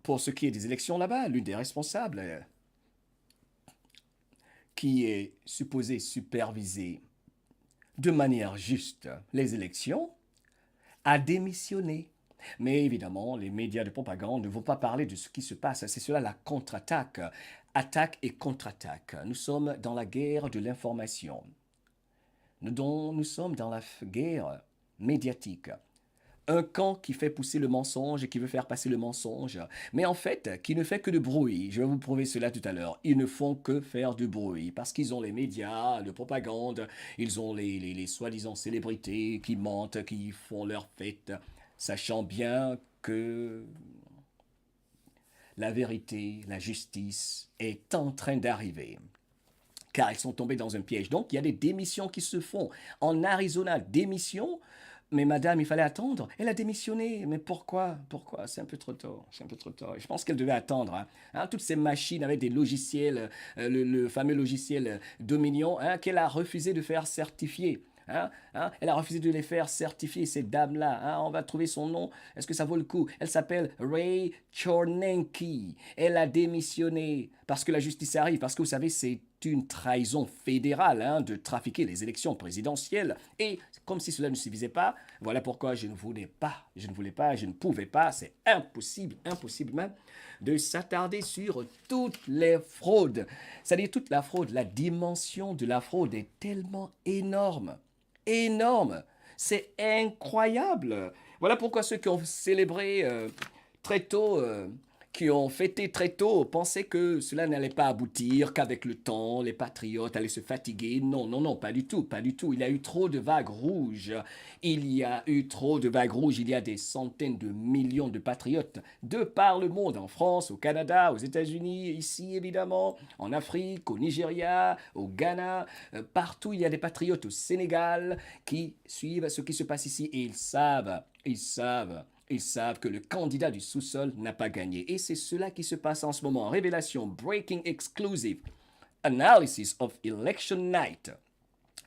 pour ce qui est des élections là-bas, l'une des responsables qui est supposée superviser de manière juste les élections, a démissionné. Mais évidemment, les médias de propagande ne vont pas parler de ce qui se passe. C'est cela la contre-attaque. Attaque et contre-attaque. Nous sommes dans la guerre de l'information. Nous sommes dans la guerre médiatique. Un camp qui fait pousser le mensonge et qui veut faire passer le mensonge, mais en fait, qui ne fait que de bruit. Je vais vous prouver cela tout à l'heure. Ils ne font que faire du bruit, parce qu'ils ont les médias de propagande, ils ont les soi-disant célébrités qui mentent, qui font leur fête, sachant bien que la vérité, la justice est en train d'arriver. Car ils sont tombés dans un piège. Donc, il y a des démissions qui se font. En Arizona, démission. Mais madame, il fallait attendre. Elle a démissionné. Mais pourquoi? Pourquoi? C'est un peu trop tôt. C'est un peu trop tôt. Je pense qu'elle devait attendre. Toutes ces machines avec des logiciels, le fameux logiciel Dominion, qu'elle a refusé de faire certifier. Elle a refusé de les faire certifier, ces dames-là. On va trouver son nom. Est-ce que ça vaut le coup? Elle s'appelle Ray Chornenky. Elle a démissionné parce que la justice arrive. Parce que vous savez, c'est une trahison fédérale de trafiquer les élections présidentielles. Et comme si cela ne suffisait pas, voilà pourquoi je ne voulais pas, je ne pouvais pas, c'est impossible même, de s'attarder sur toutes les fraudes. C'est-à-dire toute la fraude, la dimension de la fraude est tellement énorme. Énorme. C'est incroyable. Voilà pourquoi ceux qui ont célébré très tôt, qui ont fêté très tôt, pensaient que cela n'allait pas aboutir, qu'avec le temps, les patriotes allaient se fatiguer. Non, non, non, pas du tout, pas du tout. Il y a eu trop de vagues rouges. Il y a eu trop de vagues rouges. Il y a des centaines de millions de patriotes de par le monde, en France, au Canada, aux États-Unis, ici évidemment, en Afrique, au Nigeria, au Ghana. Partout, il y a des patriotes au Sénégal qui suivent ce qui se passe ici et ils savent que le candidat du sous-sol n'a pas gagné. Et c'est cela qui se passe en ce moment. Révélation, breaking exclusive, analysis of election night.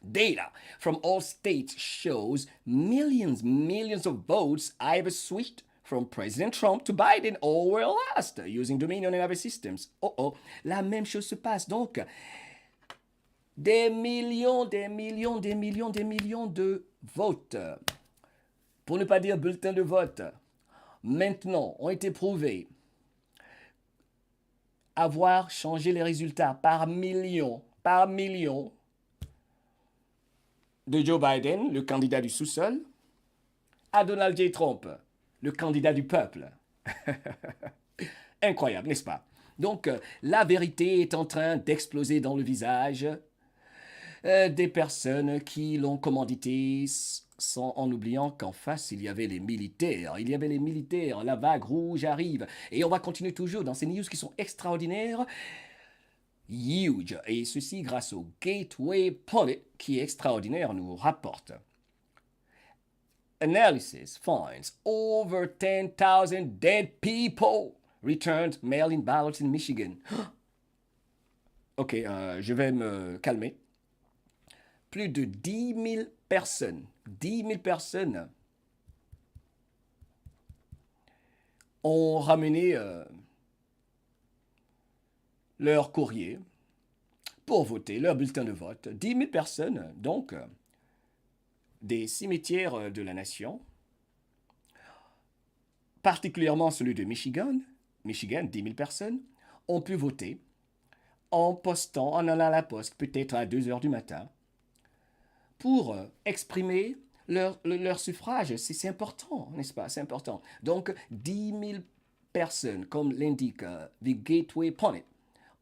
Data from all states shows millions of votes either switched from President Trump to Biden or were lost using Dominion and other systems. La même chose se passe. Donc, des millions de votes, pour ne pas dire bulletins de vote, maintenant ont été prouvés avoir changé les résultats par millions de Joe Biden, le candidat du sous-sol, à Donald J. Trump, le candidat du peuple. Incroyable, n'est-ce pas? Donc, la vérité est en train d'exploser dans le visage des personnes qui l'ont commandité, en oubliant qu'en face, il y avait les militaires. La vague rouge arrive. Et on va continuer toujours dans ces news qui sont extraordinaires. Huge. Et ceci grâce au Gateway Pundit, qui est extraordinaire, nous rapporte. Analysis finds over 10,000 dead people returned mail-in ballots in Michigan. Ok, je vais me calmer. Plus de 10 000 personnes ont ramené leur courrier pour voter, leur bulletin de vote. 10 000 personnes, donc, des cimetières de la nation, particulièrement celui de Michigan, 10 000 personnes, ont pu voter en allant à la poste, peut-être à 2 heures du matin, pour exprimer leur suffrage. C'est important, n'est-ce pas? C'est important. Donc, 10 000 personnes, comme l'indique The Gateway Pundit,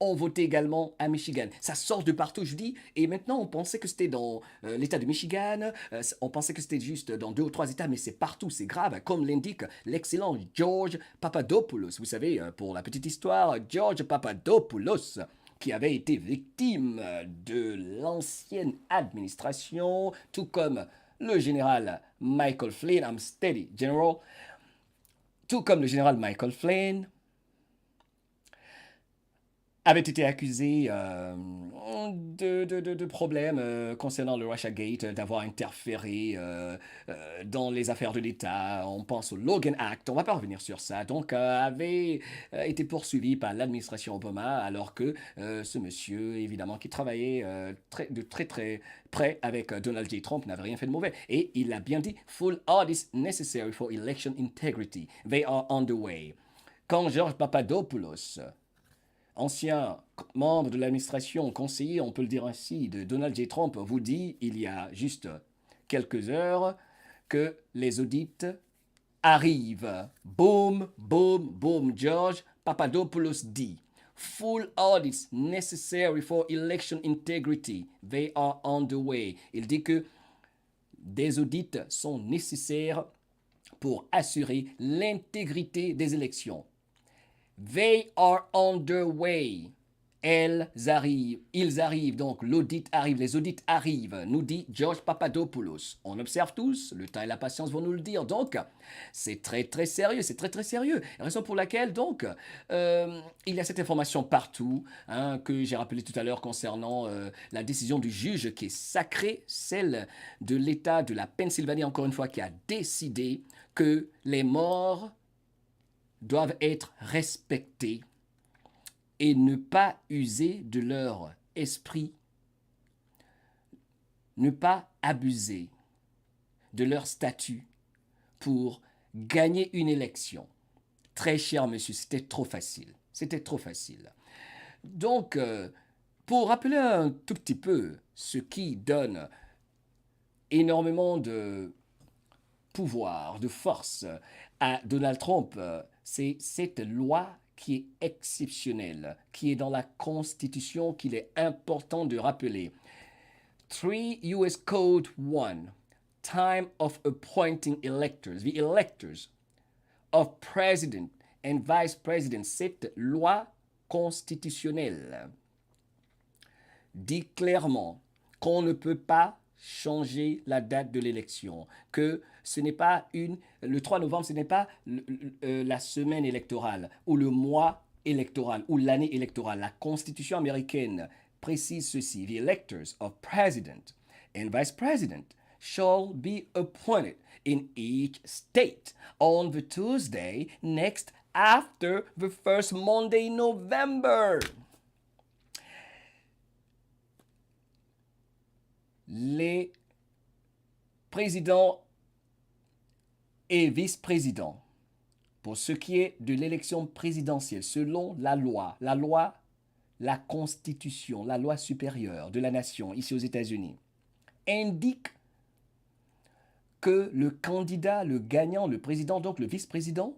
ont voté également à Michigan. Ça sort de partout, je dis, et maintenant on pensait que c'était dans l'État de Michigan, on pensait que c'était juste dans 2 ou 3 États, mais c'est partout, c'est grave, comme l'indique l'excellent George Papadopoulos. Vous savez, pour la petite histoire, George Papadopoulos, qui avait été victime de l'ancienne administration, tout comme le général Michael Flynn, I'm steady, General, tout comme le général Michael Flynn, avait été accusé de problèmes concernant le Russiagate, d'avoir interféré dans les affaires de l'État. On pense au Logan Act, on ne va pas revenir sur ça. Donc, avait été poursuivi par l'administration Obama, alors que ce monsieur, évidemment, qui travaillait de très près avec Donald J. Trump, n'avait rien fait de mauvais. Et il a bien dit, full audits necessary for election integrity. They are underway. Quand George Papadopoulos, ancien membre de l'administration, conseiller, on peut le dire ainsi, de Donald J. Trump, vous dit il y a juste quelques heures que les audits arrivent. Boom, boom, boom. George Papadopoulos dit full audits necessary for election integrity. They are underway. Il dit que des audits sont nécessaires pour assurer l'intégrité des élections. They are underway. Ils arrivent, donc l'audit arrive, les audits arrivent, nous dit George Papadopoulos. On observe tous, le temps et la patience vont nous le dire, donc c'est très sérieux, c'est très sérieux. Raison pour laquelle, donc, il y a cette information partout, que j'ai rappelé tout à l'heure concernant la décision du juge qui est sacrée, celle de l'État de la Pennsylvanie, encore une fois, qui a décidé que les morts doivent être respectés et ne pas user de leur esprit, ne pas abuser de leur statut pour gagner une élection. Très cher monsieur, c'était trop facile. C'était trop facile. Donc, pour rappeler un tout petit peu ce qui donne énormément de pouvoir, de force à Donald Trump, c'est cette loi qui est exceptionnelle, qui est dans la Constitution, qu'il est important de rappeler. 3 U.S. Code 1, time of appointing electors, the electors of president and vice president, cette loi constitutionnelle dit clairement qu'on ne peut pas changer la date de l'élection, que ce n'est pas le 3 novembre, ce n'est pas la semaine électorale ou le mois électoral ou l'année électorale. La Constitution américaine précise ceci: the electors of president and vice president shall be appointed in each state on the Tuesday next after the first Monday in November. Les présidents et vice-présidents, pour ce qui est de l'élection présidentielle, selon la loi, la Constitution, la loi supérieure de la nation, ici aux États-Unis, indique que le candidat, le gagnant, le président, donc le vice-président,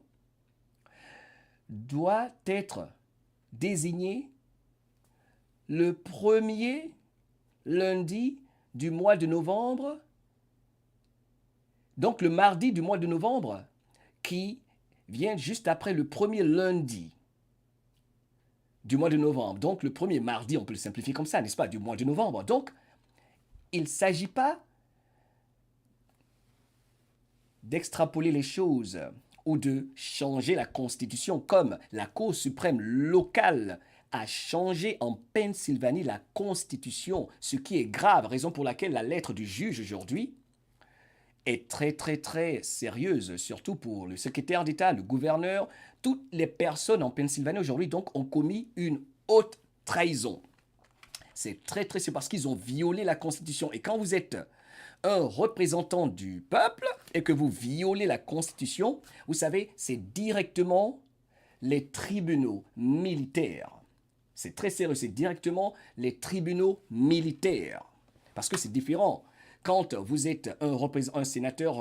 doit être désigné le premier lundi du mois de novembre, donc le mardi du mois de novembre, qui vient juste après le premier lundi du mois de novembre. Donc le premier mardi, on peut le simplifier comme ça, n'est-ce pas, du mois de novembre. Donc, il ne s'agit pas d'extrapoler les choses ou de changer la Constitution comme la Cour suprême locale a changé en Pennsylvanie la Constitution, ce qui est grave, raison pour laquelle la lettre du juge aujourd'hui est très sérieuse, surtout pour le secrétaire d'État, le gouverneur. Toutes les personnes en Pennsylvanie aujourd'hui donc ont commis une haute trahison. C'est très c'est parce qu'ils ont violé la Constitution. Et quand vous êtes un représentant du peuple et que vous violez la Constitution, vous savez, c'est directement les tribunaux militaires. C'est très sérieux, c'est directement les tribunaux militaires. Parce que c'est différent. quand vous êtes un sénateur,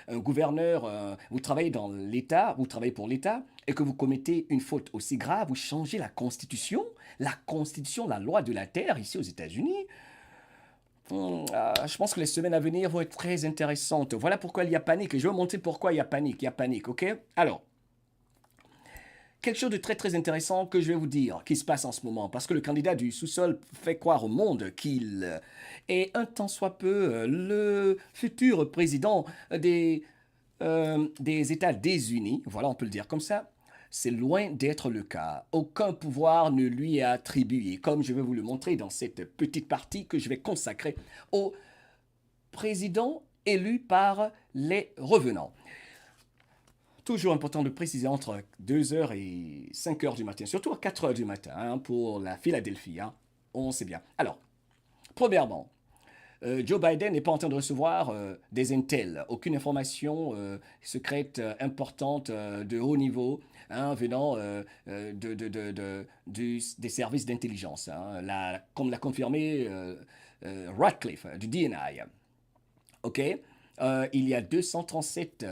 un gouverneur, vous travaillez dans l'État, vous travaillez pour l'État, et que vous commettez une faute aussi grave, vous changez la Constitution, la loi de la Terre ici aux États-Unis. Je pense que les semaines à venir vont être très intéressantes. Voilà pourquoi il y a panique. Et je vais vous montrer pourquoi il y a panique. Il y a panique, ok? Alors, quelque chose de très très intéressant que je vais vous dire qui se passe en ce moment. Parce que le candidat du sous-sol fait croire au monde qu'il est un tant soit peu le futur président des États-Unis. Voilà, on peut le dire comme ça. C'est loin d'être le cas. Aucun pouvoir ne lui est attribué, comme je vais vous le montrer dans cette petite partie que je vais consacrer au président élu par les revenants. Toujours important de préciser entre 2h et 5h du matin, surtout à 4h du matin hein, pour la Philadelphie. Hein. On sait bien. Alors, premièrement, Joe Biden n'est pas en train de recevoir des intels, aucune information secrète importante de haut niveau hein, venant des services d'intelligence, hein, comme l'a confirmé Ratcliffe du DNI. OK? Il y a 237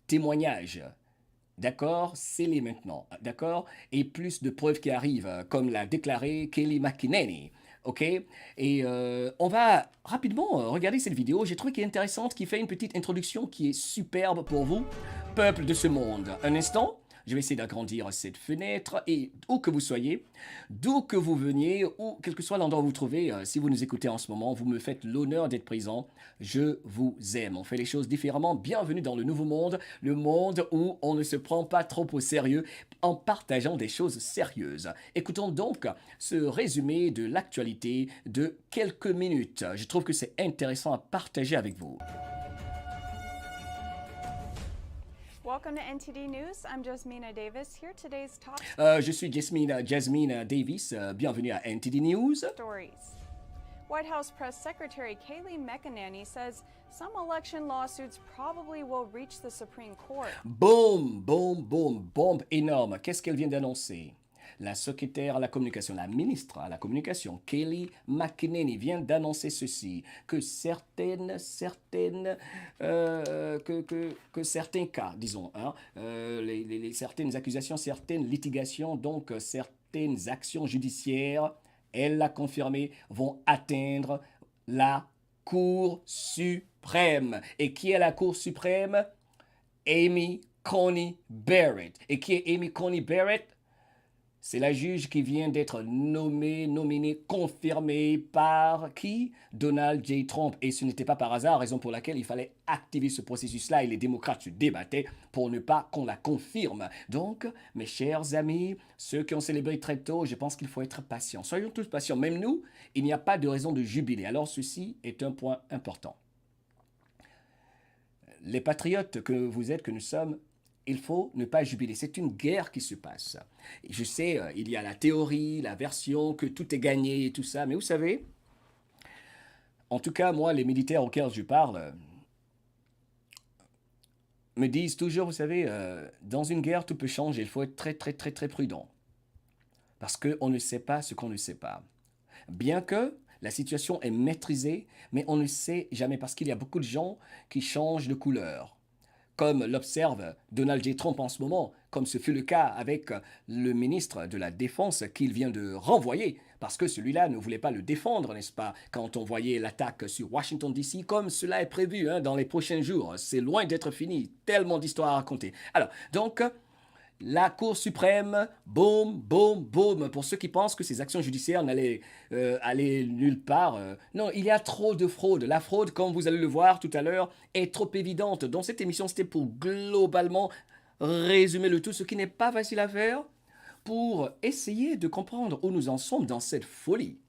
témoignages. D'accord, scellés maintenant, d'accord, et plus de preuves qui arrivent, comme l'a déclaré Kelly McEnany. OK? Et on va rapidement regarder cette vidéo. J'ai trouvé qu'elle est intéressante, qui fait une petite introduction qui est superbe pour vous, peuple de ce monde. Un instant, je vais essayer d'agrandir cette fenêtre et où que vous soyez, d'où que vous veniez, ou quel que soit l'endroit où vous vous trouvez, si vous nous écoutez en ce moment, vous me faites l'honneur d'être présent. Je vous aime. On fait les choses différemment. Bienvenue dans le nouveau monde, le monde où on ne se prend pas trop au sérieux en partageant des choses sérieuses. Écoutons donc ce résumé de l'actualité de quelques minutes. Je trouve que c'est intéressant à partager avec vous. Welcome to NTD News. I'm Jasmina Davis. Here today's top Je suis Jasmine Davis. Bienvenue à NTD News. stories. White House Press Secretary Kayleigh McEnany says some election lawsuits probably will reach the Supreme Court. Boum, boum, boum, bombe énorme. Qu'est-ce qu'elle vient d'annoncer? La secrétaire à la communication, la ministre à la communication, Kayleigh McEnany, vient d'annoncer ceci, que certains cas, disons, hein, certaines accusations, certaines litigations, donc certaines actions judiciaires, elle l'a confirmé, vont atteindre la Cour suprême. Et qui est la Cour suprême? Amy Coney Barrett. Et qui est Amy Coney Barrett? C'est la juge qui vient d'être nominée, confirmée par qui? Donald J. Trump. Et ce n'était pas par hasard, raison pour laquelle il fallait activer ce processus-là et les démocrates se débattaient pour ne pas qu'on la confirme. Donc, mes chers amis, ceux qui ont célébré très tôt, je pense qu'il faut être patient. Soyons tous patients. Même nous, il n'y a pas de raison de jubiler. Alors, ceci est un point important. Les patriotes que vous êtes, que nous sommes, il faut ne pas jubiler. C'est une guerre qui se passe. Je sais, il y a la théorie, la version, que tout est gagné et tout ça, mais vous savez, en tout cas, moi, les militaires auxquels je parle me disent toujours, vous savez, dans une guerre, tout peut changer. Il faut être très, très, très, très prudent. Parce qu'on ne sait pas ce qu'on ne sait pas. Bien que la situation est maîtrisée, mais on ne sait jamais parce qu'il y a beaucoup de gens qui changent de couleur. Comme l'observe Donald J. Trump en ce moment, comme ce fut le cas avec le ministre de la Défense qu'il vient de renvoyer, parce que celui-là ne voulait pas le défendre, n'est-ce pas, quand on voyait l'attaque sur Washington DC, comme cela est prévu dans les prochains jours. C'est loin d'être fini, tellement d'histoires à raconter. Alors, donc, la Cour suprême, boum, boum, boum, pour ceux qui pensent que ces actions judiciaires n'allaient aller nulle part. Non, il y a trop de fraude. La fraude, comme vous allez le voir tout à l'heure, est trop évidente. Dans cette émission, c'était pour globalement résumer le tout, ce qui n'est pas facile à faire, pour essayer de comprendre où nous en sommes dans cette folie.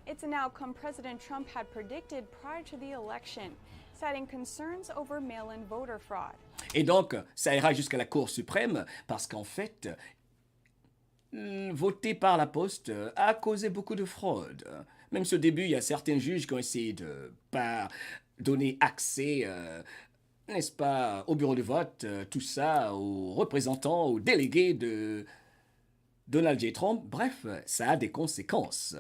It's an outcome President Trump had predicted prior to the election, citing concerns over mail-in voter fraud. Et donc, ça ira jusqu'à la Cour suprême, parce qu'en fait, voter par la poste a causé beaucoup de fraude. Même si au début, il y a certains juges qui ont essayé de pas donner accès, n'est-ce pas, au bureau de vote, tout ça, aux représentants, aux délégués de Donald J. Trump. Bref, ça a des conséquences.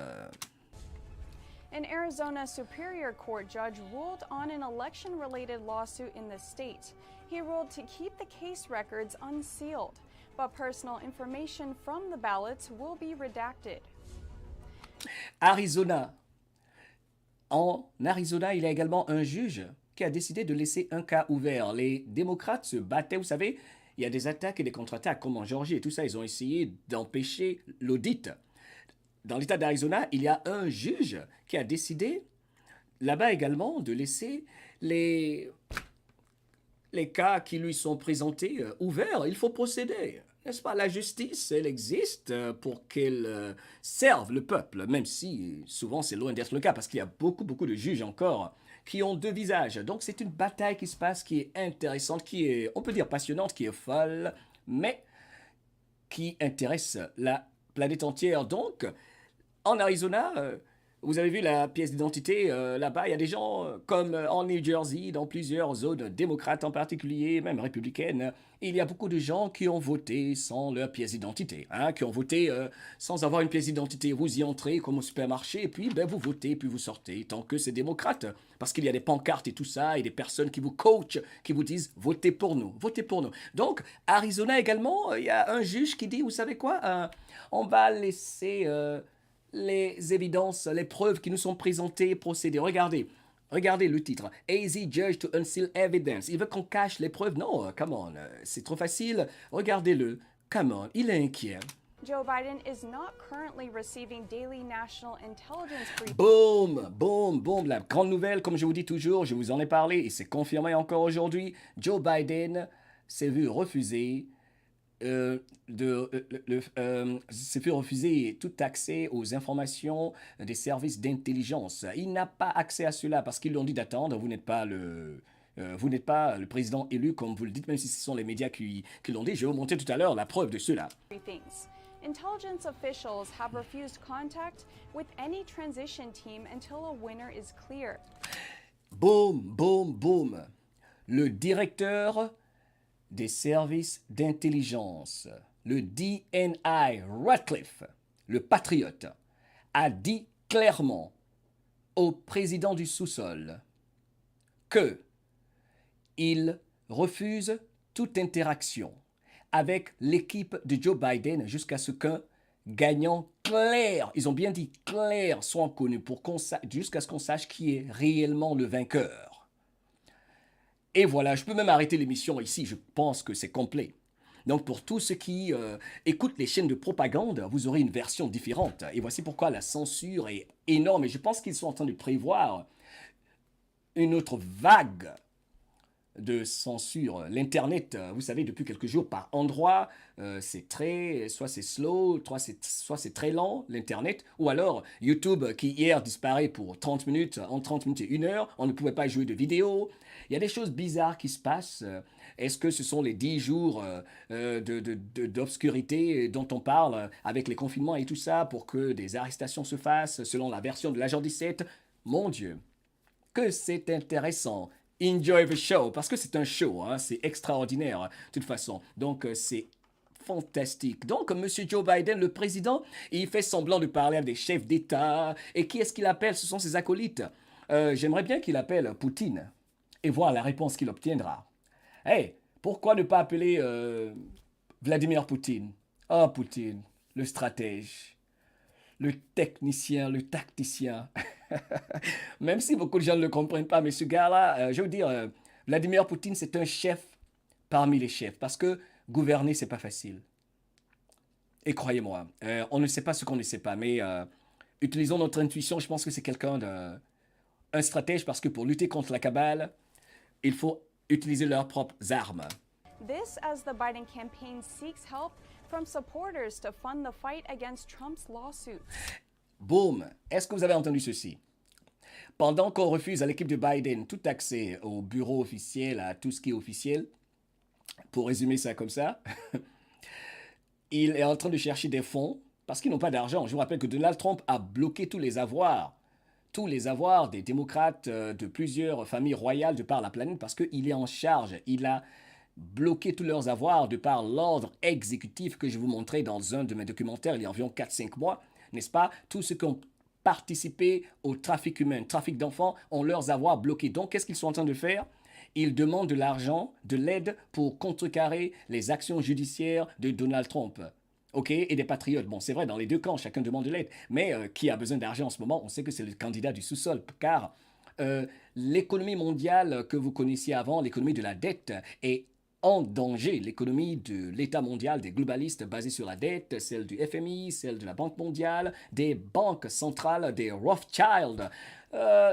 An Arizona Superior Court judge ruled on an election-related lawsuit in the state. He ruled to keep the case records unsealed, but personal information from the ballots will be redacted. Arizona. En Arizona, il y a également un juge qui a décidé de laisser un cas ouvert. Les démocrates se battaient, vous savez, il y a des attaques et des contre-attaques comme en Géorgie et tout ça. Ils ont essayé d'empêcher l'audit. Dans l'État d'Arizona, il y a un juge qui a décidé, là-bas également, de laisser les cas qui lui sont présentés ouverts. Il faut procéder. N'est-ce pas? La justice, elle existe pour qu'elle serve le peuple, même si souvent c'est loin d'être le cas, parce qu'il y a beaucoup de juges encore qui ont deux visages. Donc c'est une bataille qui se passe, qui est intéressante, qui est, on peut dire, passionnante, qui est folle, mais qui intéresse la planète entière. Donc, en Arizona, vous avez vu la pièce d'identité là-bas, il y a des gens comme en New Jersey, dans plusieurs zones démocrates en particulier, même républicaines, il y a beaucoup de gens qui ont voté sans leur pièce d'identité, hein, qui ont voté sans avoir une pièce d'identité. Vous y entrez comme au supermarché, et puis ben, vous votez, puis vous sortez, tant que c'est démocrate. Parce qu'il y a des pancartes et tout ça, et des personnes qui vous coachent, qui vous disent « votez pour nous, votez pour nous ». Donc, Arizona également, il y a un juge qui dit « vous savez quoi, on va laisser… les évidences, les preuves qui nous sont présentées procéder. Regardez le titre. AZ Judge to Unseal Evidence. Il veut qu'on cache les preuves. Non, come on, c'est trop facile. Regardez-le. Come on, il est inquiet. Joe Biden is not currently receiving daily national intelligence briefings. Boum. La grande nouvelle, comme je vous dis toujours, je vous en ai parlé et c'est confirmé encore aujourd'hui. Joe Biden s'est vu refuser s'est fait refuser tout accès aux informations des services d'intelligence. Il n'a pas accès à cela parce qu'ils lui ont dit d'attendre. Vous n'êtes pas le président élu, comme vous le dites, même si ce sont les médias qui l'ont dit. Je vais vous montrer tout à l'heure la preuve de cela. Intelligence officials have refused contact with any transition team until a winner is clear. Boum. Le directeur des services d'intelligence, le DNI, Ratcliffe, le patriote, a dit clairement au président du sous-sol que il refuse toute interaction avec l'équipe de Joe Biden jusqu'à ce qu'un gagnant clair, ils ont bien dit clair, soit connu jusqu'à ce qu'on sache qui est réellement le vainqueur. Et voilà, je peux même arrêter l'émission ici, je pense que c'est complet. Donc pour tous ceux qui écoutent les chaînes de propagande, vous aurez une version différente. Et voici pourquoi la censure est énorme. Et je pense qu'ils sont en train de prévoir une autre vague de censure. L'Internet, vous savez, depuis quelques jours, par endroits, soit c'est slow, soit c'est très lent, l'Internet, ou alors YouTube qui hier disparaît pour 30 minutes, entre 30 minutes et 1 heure, on ne pouvait pas jouer de vidéos. Il y a des choses bizarres qui se passent. Est-ce que ce sont les 10 jours d'obscurité dont on parle avec les confinements et tout ça pour que des arrestations se fassent selon la version de l'agent 17? Mon Dieu, que c'est intéressant. Enjoy the show, parce que c'est un show, hein, c'est extraordinaire, de toute façon. Donc, c'est fantastique. Donc, M. Joe Biden, le président, il fait semblant de parler à des chefs d'État. Et qui est-ce qu'il appelle? Ce sont ses acolytes. J'aimerais bien qu'il appelle Poutine et voir la réponse qu'il obtiendra. Hey, pourquoi ne pas appeler Vladimir Poutine? Oh, Poutine, le stratège, le technicien, le tacticien. Même si beaucoup de gens ne le comprennent pas, mais ce gars-là, je veux dire, Vladimir Poutine, c'est un chef parmi les chefs, parce que gouverner, c'est pas facile. Et croyez-moi, on ne sait pas ce qu'on ne sait pas, mais utilisons notre intuition. Je pense que c'est un stratège, parce que pour lutter contre la cabale, il faut utiliser leurs propres armes. This as the Biden campaign seeks help from supporters to fund the fight against Trump's lawsuits. Boum! Est-ce que vous avez entendu ceci? Pendant qu'on refuse à l'équipe de Biden tout accès au bureau officiel, à tout ce qui est officiel, pour résumer ça comme ça, il est en train de chercher des fonds parce qu'ils n'ont pas d'argent. Je vous rappelle que Donald Trump a bloqué tous les avoirs des démocrates de plusieurs familles royales de par la planète parce qu'il est en charge. Il a bloqué tous leurs avoirs de par l'ordre exécutif que je vous montrais dans un de mes documentaires il y a environ 4-5 mois. N'est-ce pas? Tout ce qu'on participer au trafic humain, trafic d'enfants, ont leurs avoirs bloqués. Donc, qu'est-ce qu'ils sont en train de faire? Ils demandent de l'argent, de l'aide pour contrecarrer les actions judiciaires de Donald Trump. OK, et des patriotes. Bon, c'est vrai, dans les deux camps, chacun demande de l'aide. Mais qui a besoin d'argent en ce moment? On sait que c'est le candidat du sous-sol, car l'économie mondiale que vous connaissiez avant, l'économie de la dette, est en danger. L'économie de l'État mondial, des globalistes basés sur la dette, celle du FMI, celle de la Banque mondiale, des banques centrales, des Rothschild,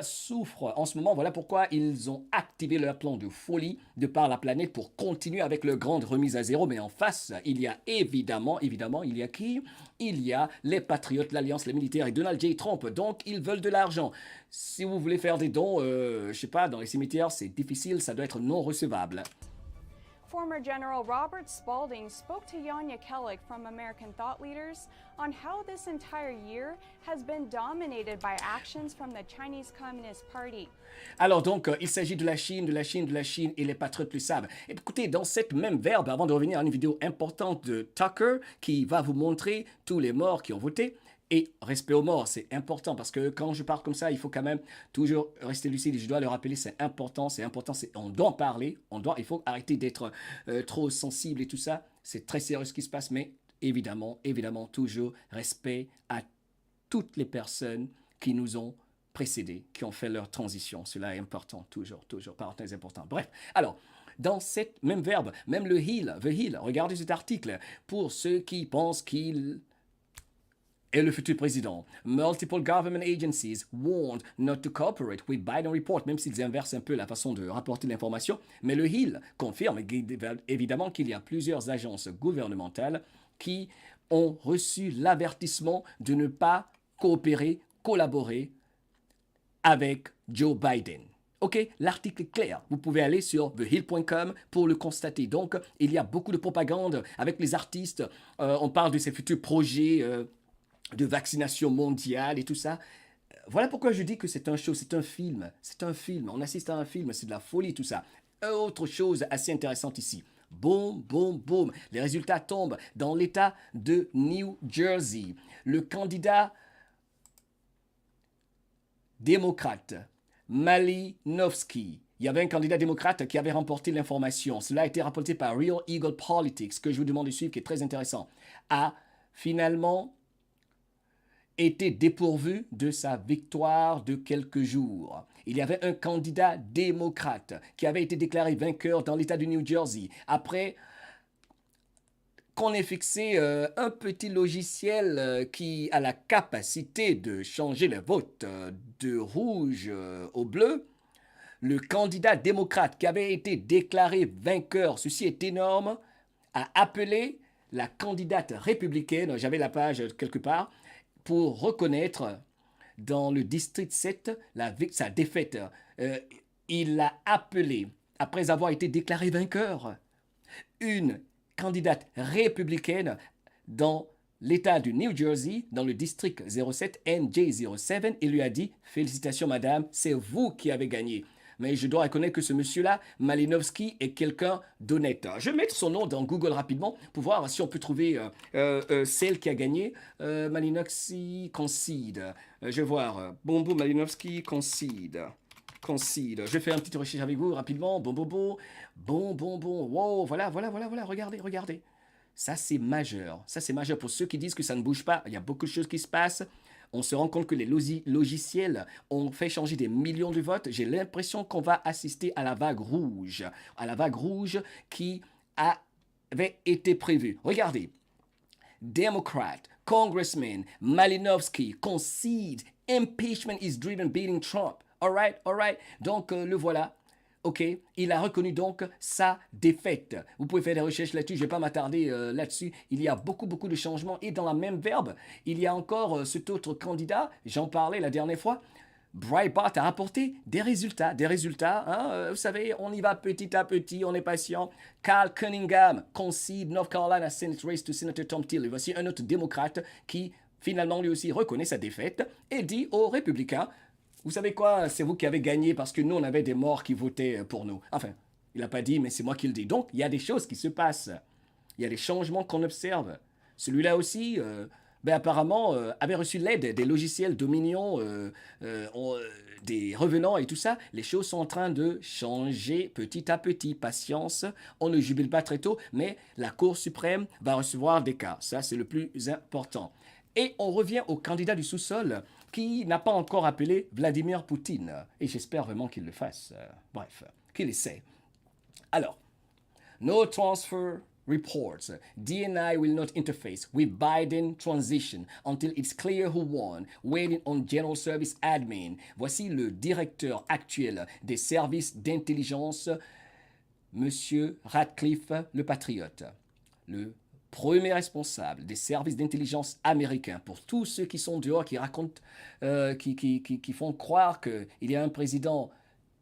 souffrent en ce moment. Voilà pourquoi ils ont activé leur plan de folie de par la planète pour continuer avec leur grande remise à zéro. Mais en face, il y a évidemment, il y a qui? Il y a les patriotes, l'Alliance, les militaires et Donald J. Trump. Donc, ils veulent de l'argent. Si vous voulez faire des dons, je sais pas, dans les cimetières, c'est difficile, ça doit être non recevable. Former General Robert Spalding spoke to Yanya Kellick from American Thought Leaders on how this entire year has been dominated by actions from the Chinese Communist Party. Alors donc, il s'agit de la Chine, de la Chine, de la Chine, et les patriotes le savent. Écoutez, dans cette même verbe, avant de revenir à une vidéo importante de Tucker, qui va vous montrer tous les morts qui ont voté, et respect aux morts, c'est important, parce que quand je parle comme ça, il faut quand même toujours rester lucide, et je dois le rappeler, c'est important, on doit en parler, il faut arrêter d'être trop sensible et tout ça, c'est très sérieux ce qui se passe, mais évidemment, toujours respect à toutes les personnes qui nous ont précédés, qui ont fait leur transition. Cela est important, toujours, parenthèse important. Bref, alors, dans cette même verbe, même the heel, regardez cet article, pour ceux qui pensent qu'il est le futur président. Multiple government agencies warned not to cooperate with Biden report, même s'ils inversent un peu la façon de rapporter l'information. Mais le Hill confirme évidemment qu'il y a plusieurs agences gouvernementales qui ont reçu l'avertissement de ne pas coopérer, collaborer avec Joe Biden. OK, l'article est clair. Vous pouvez aller sur thehill.com pour le constater. Donc, il y a beaucoup de propagande avec les artistes. On parle de ces futurs projets de vaccination mondiale et tout ça. Voilà pourquoi je dis que c'est un show, c'est un film. On assiste à un film, c'est de la folie, tout ça. Autre chose assez intéressante ici. Boum, boum, boum. Les résultats tombent dans l'État de New Jersey. Le candidat démocrate, Malinowski. Il y avait un candidat démocrate qui avait remporté l'information. Cela a été rapporté par Real Eagle Politics, que je vous demande de suivre, qui est très intéressant. A finalement été dépourvu de sa victoire de quelques jours. Il y avait un candidat démocrate qui avait été déclaré vainqueur dans l'État du New Jersey après qu'on ait fixé un petit logiciel qui a la capacité de changer le vote de rouge au bleu. Le candidat démocrate qui avait été déclaré vainqueur, ceci est énorme, a appelé la candidate républicaine, j'avais la page quelque part, pour reconnaître dans le district 7 sa défaite. Il l'a appelé, après avoir été déclaré vainqueur, une candidate républicaine dans l'État du New Jersey, dans le district 07, NJ07, et lui a dit « Félicitations madame, c'est vous qui avez gagné ». Mais je dois reconnaître que ce monsieur-là, Malinowski, est quelqu'un d'honnête. Je vais mettre son nom dans Google rapidement pour voir si on peut trouver celle qui a gagné. Malinowski concede. Je vais voir. Bombo Malinowski concede. Je vais faire une petite recherche avec vous rapidement. Bon. Wow, voilà. Regardez. Ça, c'est majeur. Pour ceux qui disent que ça ne bouge pas. Il y a beaucoup de choses qui se passent. On se rend compte que les logiciels ont fait changer des millions de votes. J'ai l'impression qu'on va assister à la vague rouge. Qui avait été prévue. Regardez. Democrat, Congressman Malinowski concede impeachment is driven beating Trump. All right. Donc, le voilà. OK, il a reconnu donc sa défaite. Vous pouvez faire des recherches là-dessus, je ne vais pas m'attarder là-dessus. Il y a beaucoup de changements. Et dans la même verbe, il y a encore cet autre candidat, j'en parlais la dernière fois. Breitbart a rapporté des résultats. Vous savez, on y va petit à petit, on est patient. Carl Cunningham concede North Carolina Senate race to Senator Tom Tilly. Voici un autre démocrate qui finalement lui aussi reconnaît sa défaite et dit aux républicains, vous savez quoi, c'est vous qui avez gagné parce que nous, on avait des morts qui votaient pour nous. Enfin, il n'a pas dit, mais c'est moi qui le dis. Donc, il y a des choses qui se passent. Il y a des changements qu'on observe. Celui-là aussi, ben apparemment, avait reçu l'aide des logiciels Dominion, des revenants et tout ça. Les choses sont en train de changer petit à petit. Patience, on ne jubile pas très tôt, mais la Cour suprême va recevoir des cas. Ça, c'est le plus important. Et on revient au candidat du sous-sol qui n'a pas encore appelé Vladimir Poutine. Et j'espère vraiment qu'il le fasse. Bref, qu'il essaie. Alors, no transfer reports. DNI will not interface with Biden transition until it's clear who won, waiting on General Service Admin. Voici le directeur actuel des services d'intelligence, Monsieur Radcliffe, le patriote. Le premier responsable des services d'intelligence américains, pour tous ceux qui sont dehors, qui racontent, qui font croire qu'il y a un président,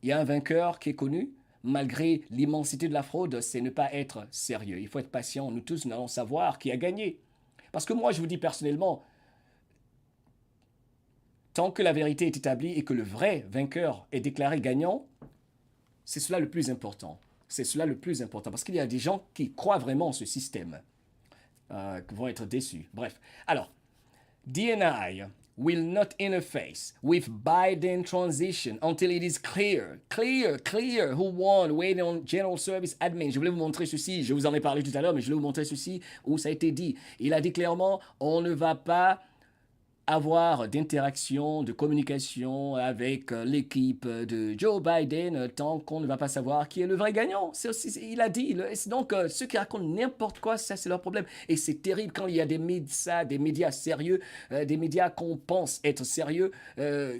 il y a un vainqueur qui est connu, malgré l'immensité de la fraude, c'est ne pas être sérieux. Il faut être patient. Nous tous, nous allons savoir qui a gagné. Parce que moi, je vous dis personnellement, tant que la vérité est établie et que le vrai vainqueur est déclaré gagnant, c'est cela le plus important. C'est cela le plus important. Parce qu'il y a des gens qui croient vraiment en ce système, qui vont être déçus. Bref. Alors, DNI will not interface with Biden transition until it is clear who won, waiting on General Service Admin. Je voulais vous montrer ceci, je vous en ai parlé tout à l'heure, mais je voulais vous montrer ceci où ça a été dit. Il a dit clairement, on ne va pas avoir d'interaction, de communication avec l'équipe de Joe Biden tant qu'on ne va pas savoir qui est le vrai gagnant. C'est aussi, il a dit. Donc, ceux qui racontent n'importe quoi, ça, c'est leur problème. Et c'est terrible quand il y a des médias sérieux, des médias qu'on pense être sérieux,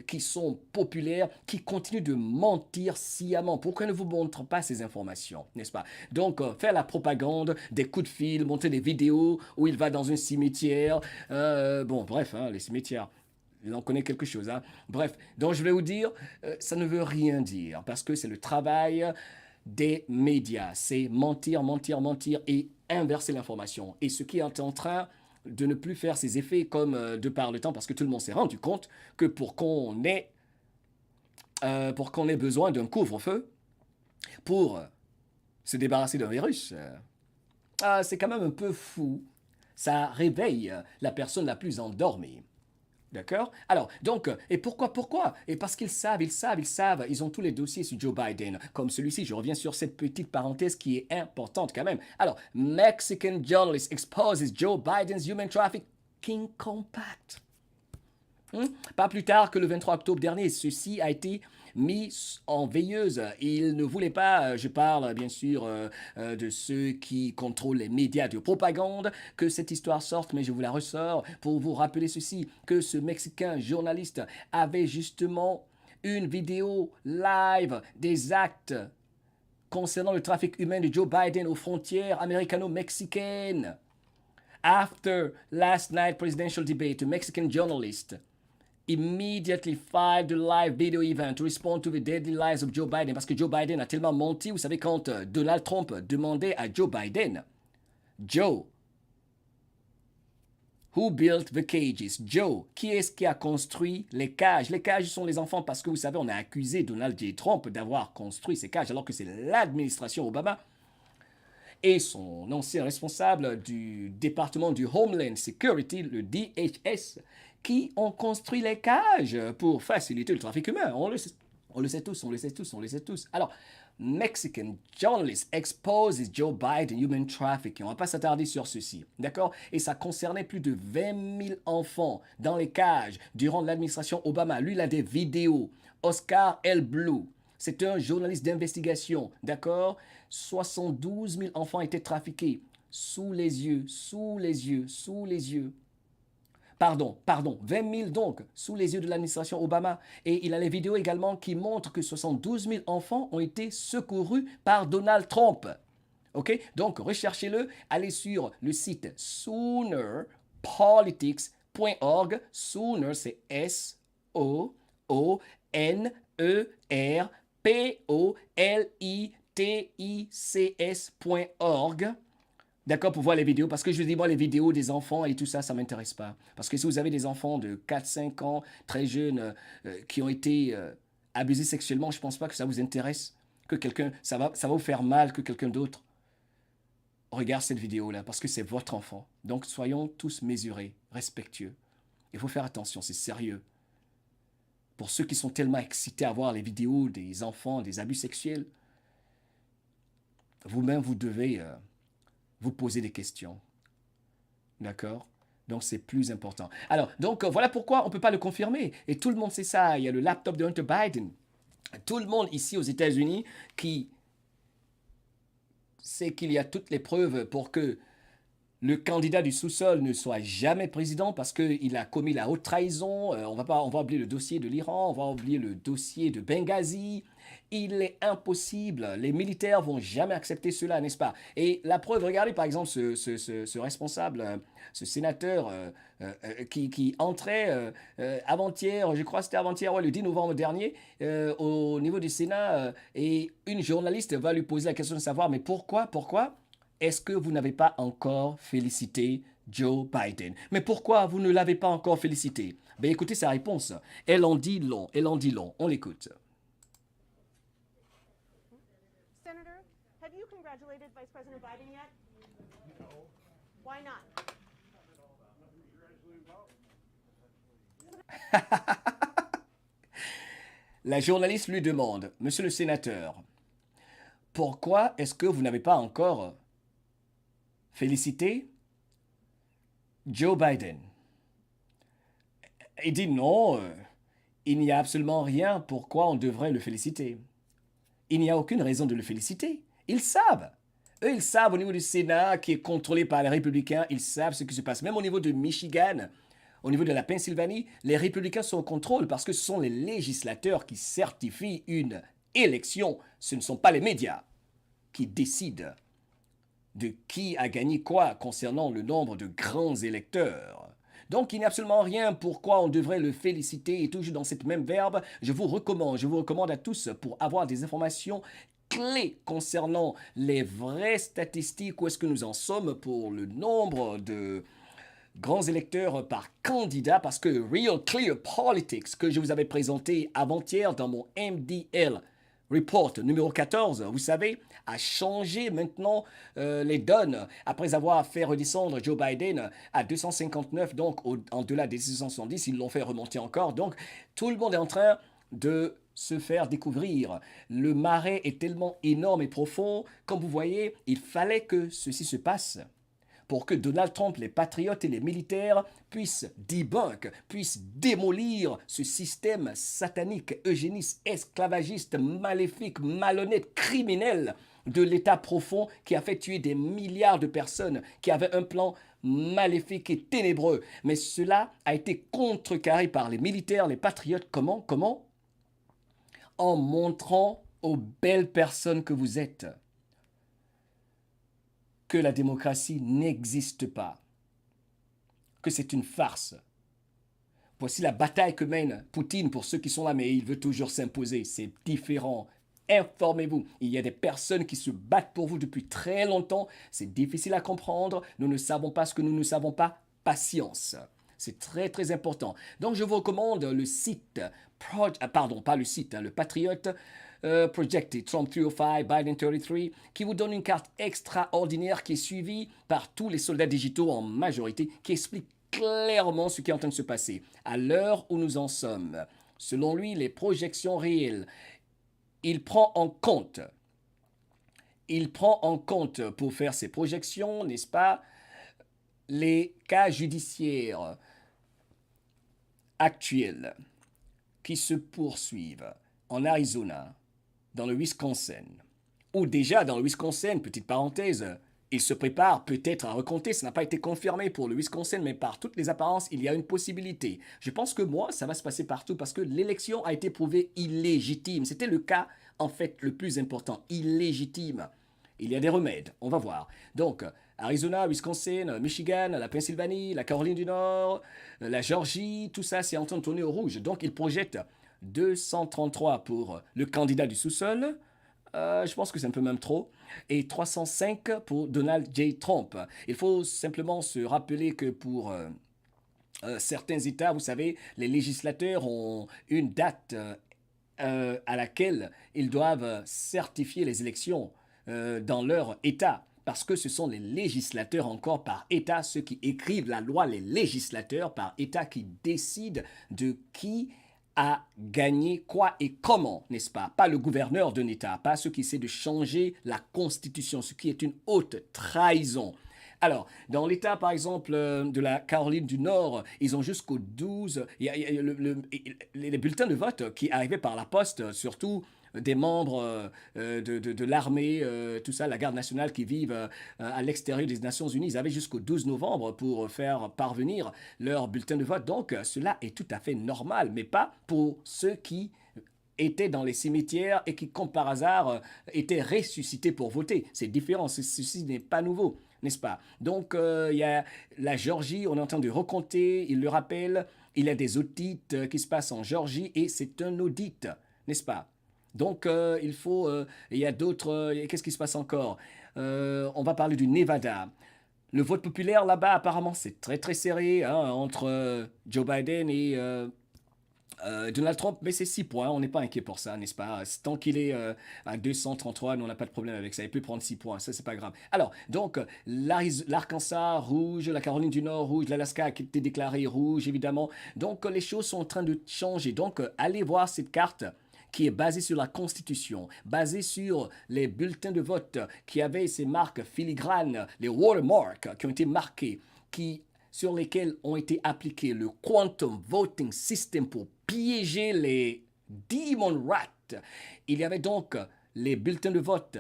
qui sont populaires, qui continuent de mentir sciemment. Pourquoi ne vous montrent pas ces informations, n'est-ce pas? Donc, faire la propagande, des coups de fil, montrer des vidéos où il va dans un cimetière. Bon, bref, hein, les cimetières. Il en connaît quelque chose. Hein. Bref, donc je vais vous dire, ça ne veut rien dire parce que c'est le travail des médias. C'est mentir, mentir, mentir et inverser l'information. Et ce qui est en train de ne plus faire ses effets comme de par le temps parce que tout le monde s'est rendu compte que pour qu'on ait besoin d'un couvre-feu pour se débarrasser d'un virus, c'est quand même un peu fou. Ça réveille la personne la plus endormie. D'accord? Alors, donc, et pourquoi? Et parce qu'ils savent, ils ont tous les dossiers sur Joe Biden, comme celui-ci. Je reviens sur cette petite parenthèse qui est importante quand même. Alors, Mexican journalist exposes Joe Biden's human trafficking compact. Pas plus tard que le 23 octobre dernier, ceci a été mis en veilleuse. Il ne voulait pas, je parle bien sûr de ceux qui contrôlent les médias de propagande, que cette histoire sorte, mais je vous la ressors pour vous rappeler ceci, que ce Mexicain journaliste avait justement une vidéo live des actes concernant le trafic humain de Joe Biden aux frontières américano-mexicaines. After last night's presidential debate, a Mexican journalist immediately filed a live video event to respond to the deadly lies of Joe Biden. Parce que Joe Biden a tellement menti. Vous savez, quand Donald Trump demandait à Joe Biden, Joe, who built the cages? Joe, qui est-ce qui a construit les cages? Les cages sont les enfants parce que vous savez, on a accusé Donald J. Trump d'avoir construit ces cages alors que c'est l'administration Obama et son ancien responsable du département du Homeland Security, le DHS, qui ont construit les cages pour faciliter le trafic humain. On le sait tous. Alors, Mexican journalist exposes Joe Biden human trafficking. On ne va pas s'attarder sur ceci, d'accord? Et ça concernait plus de 20 000 enfants dans les cages durant l'administration Obama. Lui, il a des vidéos. Oscar L. Blue, c'est un journaliste d'investigation, d'accord? 72 000 enfants étaient trafiqués sous les yeux. Pardon, 20 000 donc, sous les yeux de l'administration Obama. Et il a les vidéos également qui montrent que 72 000 enfants ont été secourus par Donald Trump. OK? Donc, recherchez-le, allez sur le site Soonerpolitics.org. Sooner, c'est SOONERPOLITICS.org. D'accord, pour voir les vidéos, parce que je vous dis, moi, les vidéos des enfants et tout ça, ça ne m'intéresse pas. Parce que si vous avez des enfants de 4-5 ans, très jeunes, qui ont été abusés sexuellement, je ne pense pas que ça vous intéresse, que quelqu'un, ça va vous faire mal que quelqu'un d'autre regarde cette vidéo-là parce que c'est votre enfant. Donc, soyons tous mesurés, respectueux. Il faut faire attention, c'est sérieux. Pour ceux qui sont tellement excités à voir les vidéos des enfants, des abus sexuels, vous-même, vous devez vous poser des questions. D'accord? Donc, c'est plus important. Alors, donc, voilà pourquoi on ne peut pas le confirmer. Et tout le monde sait ça. Il y a le laptop de Hunter Biden. Tout le monde ici aux États-Unis qui sait qu'il y a toutes les preuves pour que le candidat du sous-sol ne soit jamais président parce qu'il a commis la haute trahison. On va oublier le dossier de l'Iran, on va oublier le dossier de Benghazi. Il est impossible. Les militaires vont jamais accepter cela, n'est-ce pas? Et la preuve, regardez par exemple ce responsable, ce sénateur qui entrait avant-hier, je crois que c'était avant-hier, ouais, le 10 novembre dernier, au niveau du Sénat, et une journaliste va lui poser la question de savoir, mais pourquoi est-ce que vous n'avez pas encore félicité Joe Biden? Mais pourquoi vous ne l'avez pas encore félicité? Ben écoutez sa réponse. Elle en dit long, On l'écoute. Senator, have you congratulated Vice President Biden yet? No. Why not? La journaliste lui demande, Monsieur le sénateur, pourquoi est-ce que vous n'avez pas encore félicité Joe Biden? Il dit non, il n'y a absolument rien pourquoi on devrait le féliciter. Il n'y a aucune raison de le féliciter. Ils savent. Eux, ils savent au niveau du Sénat qui est contrôlé par les républicains, ils savent ce qui se passe. Même au niveau de Michigan, au niveau de la Pennsylvanie, les républicains sont au contrôle parce que ce sont les législateurs qui certifient une élection. Ce ne sont pas les médias qui décident de qui a gagné quoi concernant le nombre de grands électeurs. Donc, il n'y a absolument rien pourquoi on devrait le féliciter. Et toujours dans cette même verbe, je vous recommande à tous pour avoir des informations clés concernant les vraies statistiques, où est-ce que nous en sommes pour le nombre de grands électeurs par candidat, parce que Real Clear Politics, que je vous avais présenté avant-hier dans mon MDL Report numéro 14, vous savez, a changé maintenant les donnes après avoir fait redescendre Joe Biden à 259, donc en delà des 670, ils l'ont fait remonter encore. Donc, tout le monde est en train de se faire découvrir. Le marais est tellement énorme et profond. Comme vous voyez, il fallait que ceci se passe pour que Donald Trump, les patriotes et les militaires puissent puissent démolir ce système satanique, eugéniste, esclavagiste, maléfique, malhonnête, criminel de l'État profond qui a fait tuer des milliards de personnes, qui avait un plan maléfique et ténébreux. Mais cela a été contrecarré par les militaires, les patriotes. Comment? En montrant aux belles personnes que vous êtes que la démocratie n'existe pas, que c'est une farce. Voici la bataille que mène Poutine pour ceux qui sont là, mais il veut toujours s'imposer. C'est différent. Informez-vous. Il y a des personnes qui se battent pour vous depuis très longtemps. C'est difficile à comprendre. Nous ne savons pas ce que nous ne savons pas. Patience. C'est très, très important. Donc, je vous recommande le site, le Patriot Projected, Trump 305, Biden 33, qui vous donne une carte extraordinaire qui est suivie par tous les soldats digitaux en majorité, qui explique clairement ce qui est en train de se passer. À l'heure où nous en sommes, selon lui, les projections réelles, il prend en compte pour faire ses projections, n'est-ce pas, les cas judiciaires actuels qui se poursuivent en Arizona, dans le Wisconsin, ou déjà dans le Wisconsin, petite parenthèse, il se prépare peut-être à recompter, ça n'a pas été confirmé pour le Wisconsin, mais par toutes les apparences, il y a une possibilité. Je pense que ça va se passer partout parce que l'élection a été prouvée illégitime. C'était le cas, en fait, le plus important, illégitime. Il y a des remèdes, on va voir. Donc, Arizona, Wisconsin, Michigan, la Pennsylvanie, la Caroline du Nord, la Géorgie, tout ça, c'est en train de tourner au rouge. Donc, il projette 233 pour le candidat du sous-sol, je pense que c'est un peu même trop, et 305 pour Donald J. Trump. Il faut simplement se rappeler que pour certains États, vous savez, les législateurs ont une date à laquelle ils doivent certifier les élections dans leur État. parce que ce sont les législateurs encore par État, ceux qui écrivent la loi, les législateurs par État qui décident de qui a gagné quoi et comment, n'est-ce pas? Pas le gouverneur d'un État, pas ceux qui essaient de changer la Constitution, ce qui est une haute trahison. Alors, dans l'État, par exemple, de la Caroline du Nord, ils ont jusqu'au 12, il y a les bulletins de vote qui arrivaient par la poste, surtout des membres de l'armée, tout ça, la garde nationale qui vivent à l'extérieur des Nations Unies. Ils avaient jusqu'au 12 novembre pour faire parvenir leur bulletin de vote. Donc, cela est tout à fait normal, mais pas pour ceux qui étaient dans les cimetières et qui, comme par hasard, étaient ressuscités pour voter. C'est différent, ceci n'est pas nouveau, n'est-ce pas? Donc, il y a la Géorgie, on est en train de recompter, il le rappelle, il y a des audits qui se passent en Géorgie et c'est un audit, n'est-ce pas? Donc, il y a d'autres, qu'est-ce qui se passe encore? On va parler du Nevada. Le vote populaire là-bas, apparemment, c'est très très serré hein, entre Joe Biden et Donald Trump, mais c'est 6 points, on n'est pas inquiet pour ça, n'est-ce pas? Tant qu'il est à 233, nous, on n'a pas de problème avec ça. Il peut prendre 6 points, ça, c'est pas grave. Alors, donc, l'Arkansas, rouge, la Caroline du Nord, rouge, l'Alaska qui était déclaré rouge, évidemment. Donc, les choses sont en train de changer. Donc, allez voir cette carte qui est basée sur la Constitution, basée sur les bulletins de vote qui avaient ces marques filigranes, les watermarks qui ont été marqués, sur lesquels ont été appliqués le quantum voting system pour piéger les demon rats. Il y avait donc les bulletins de vote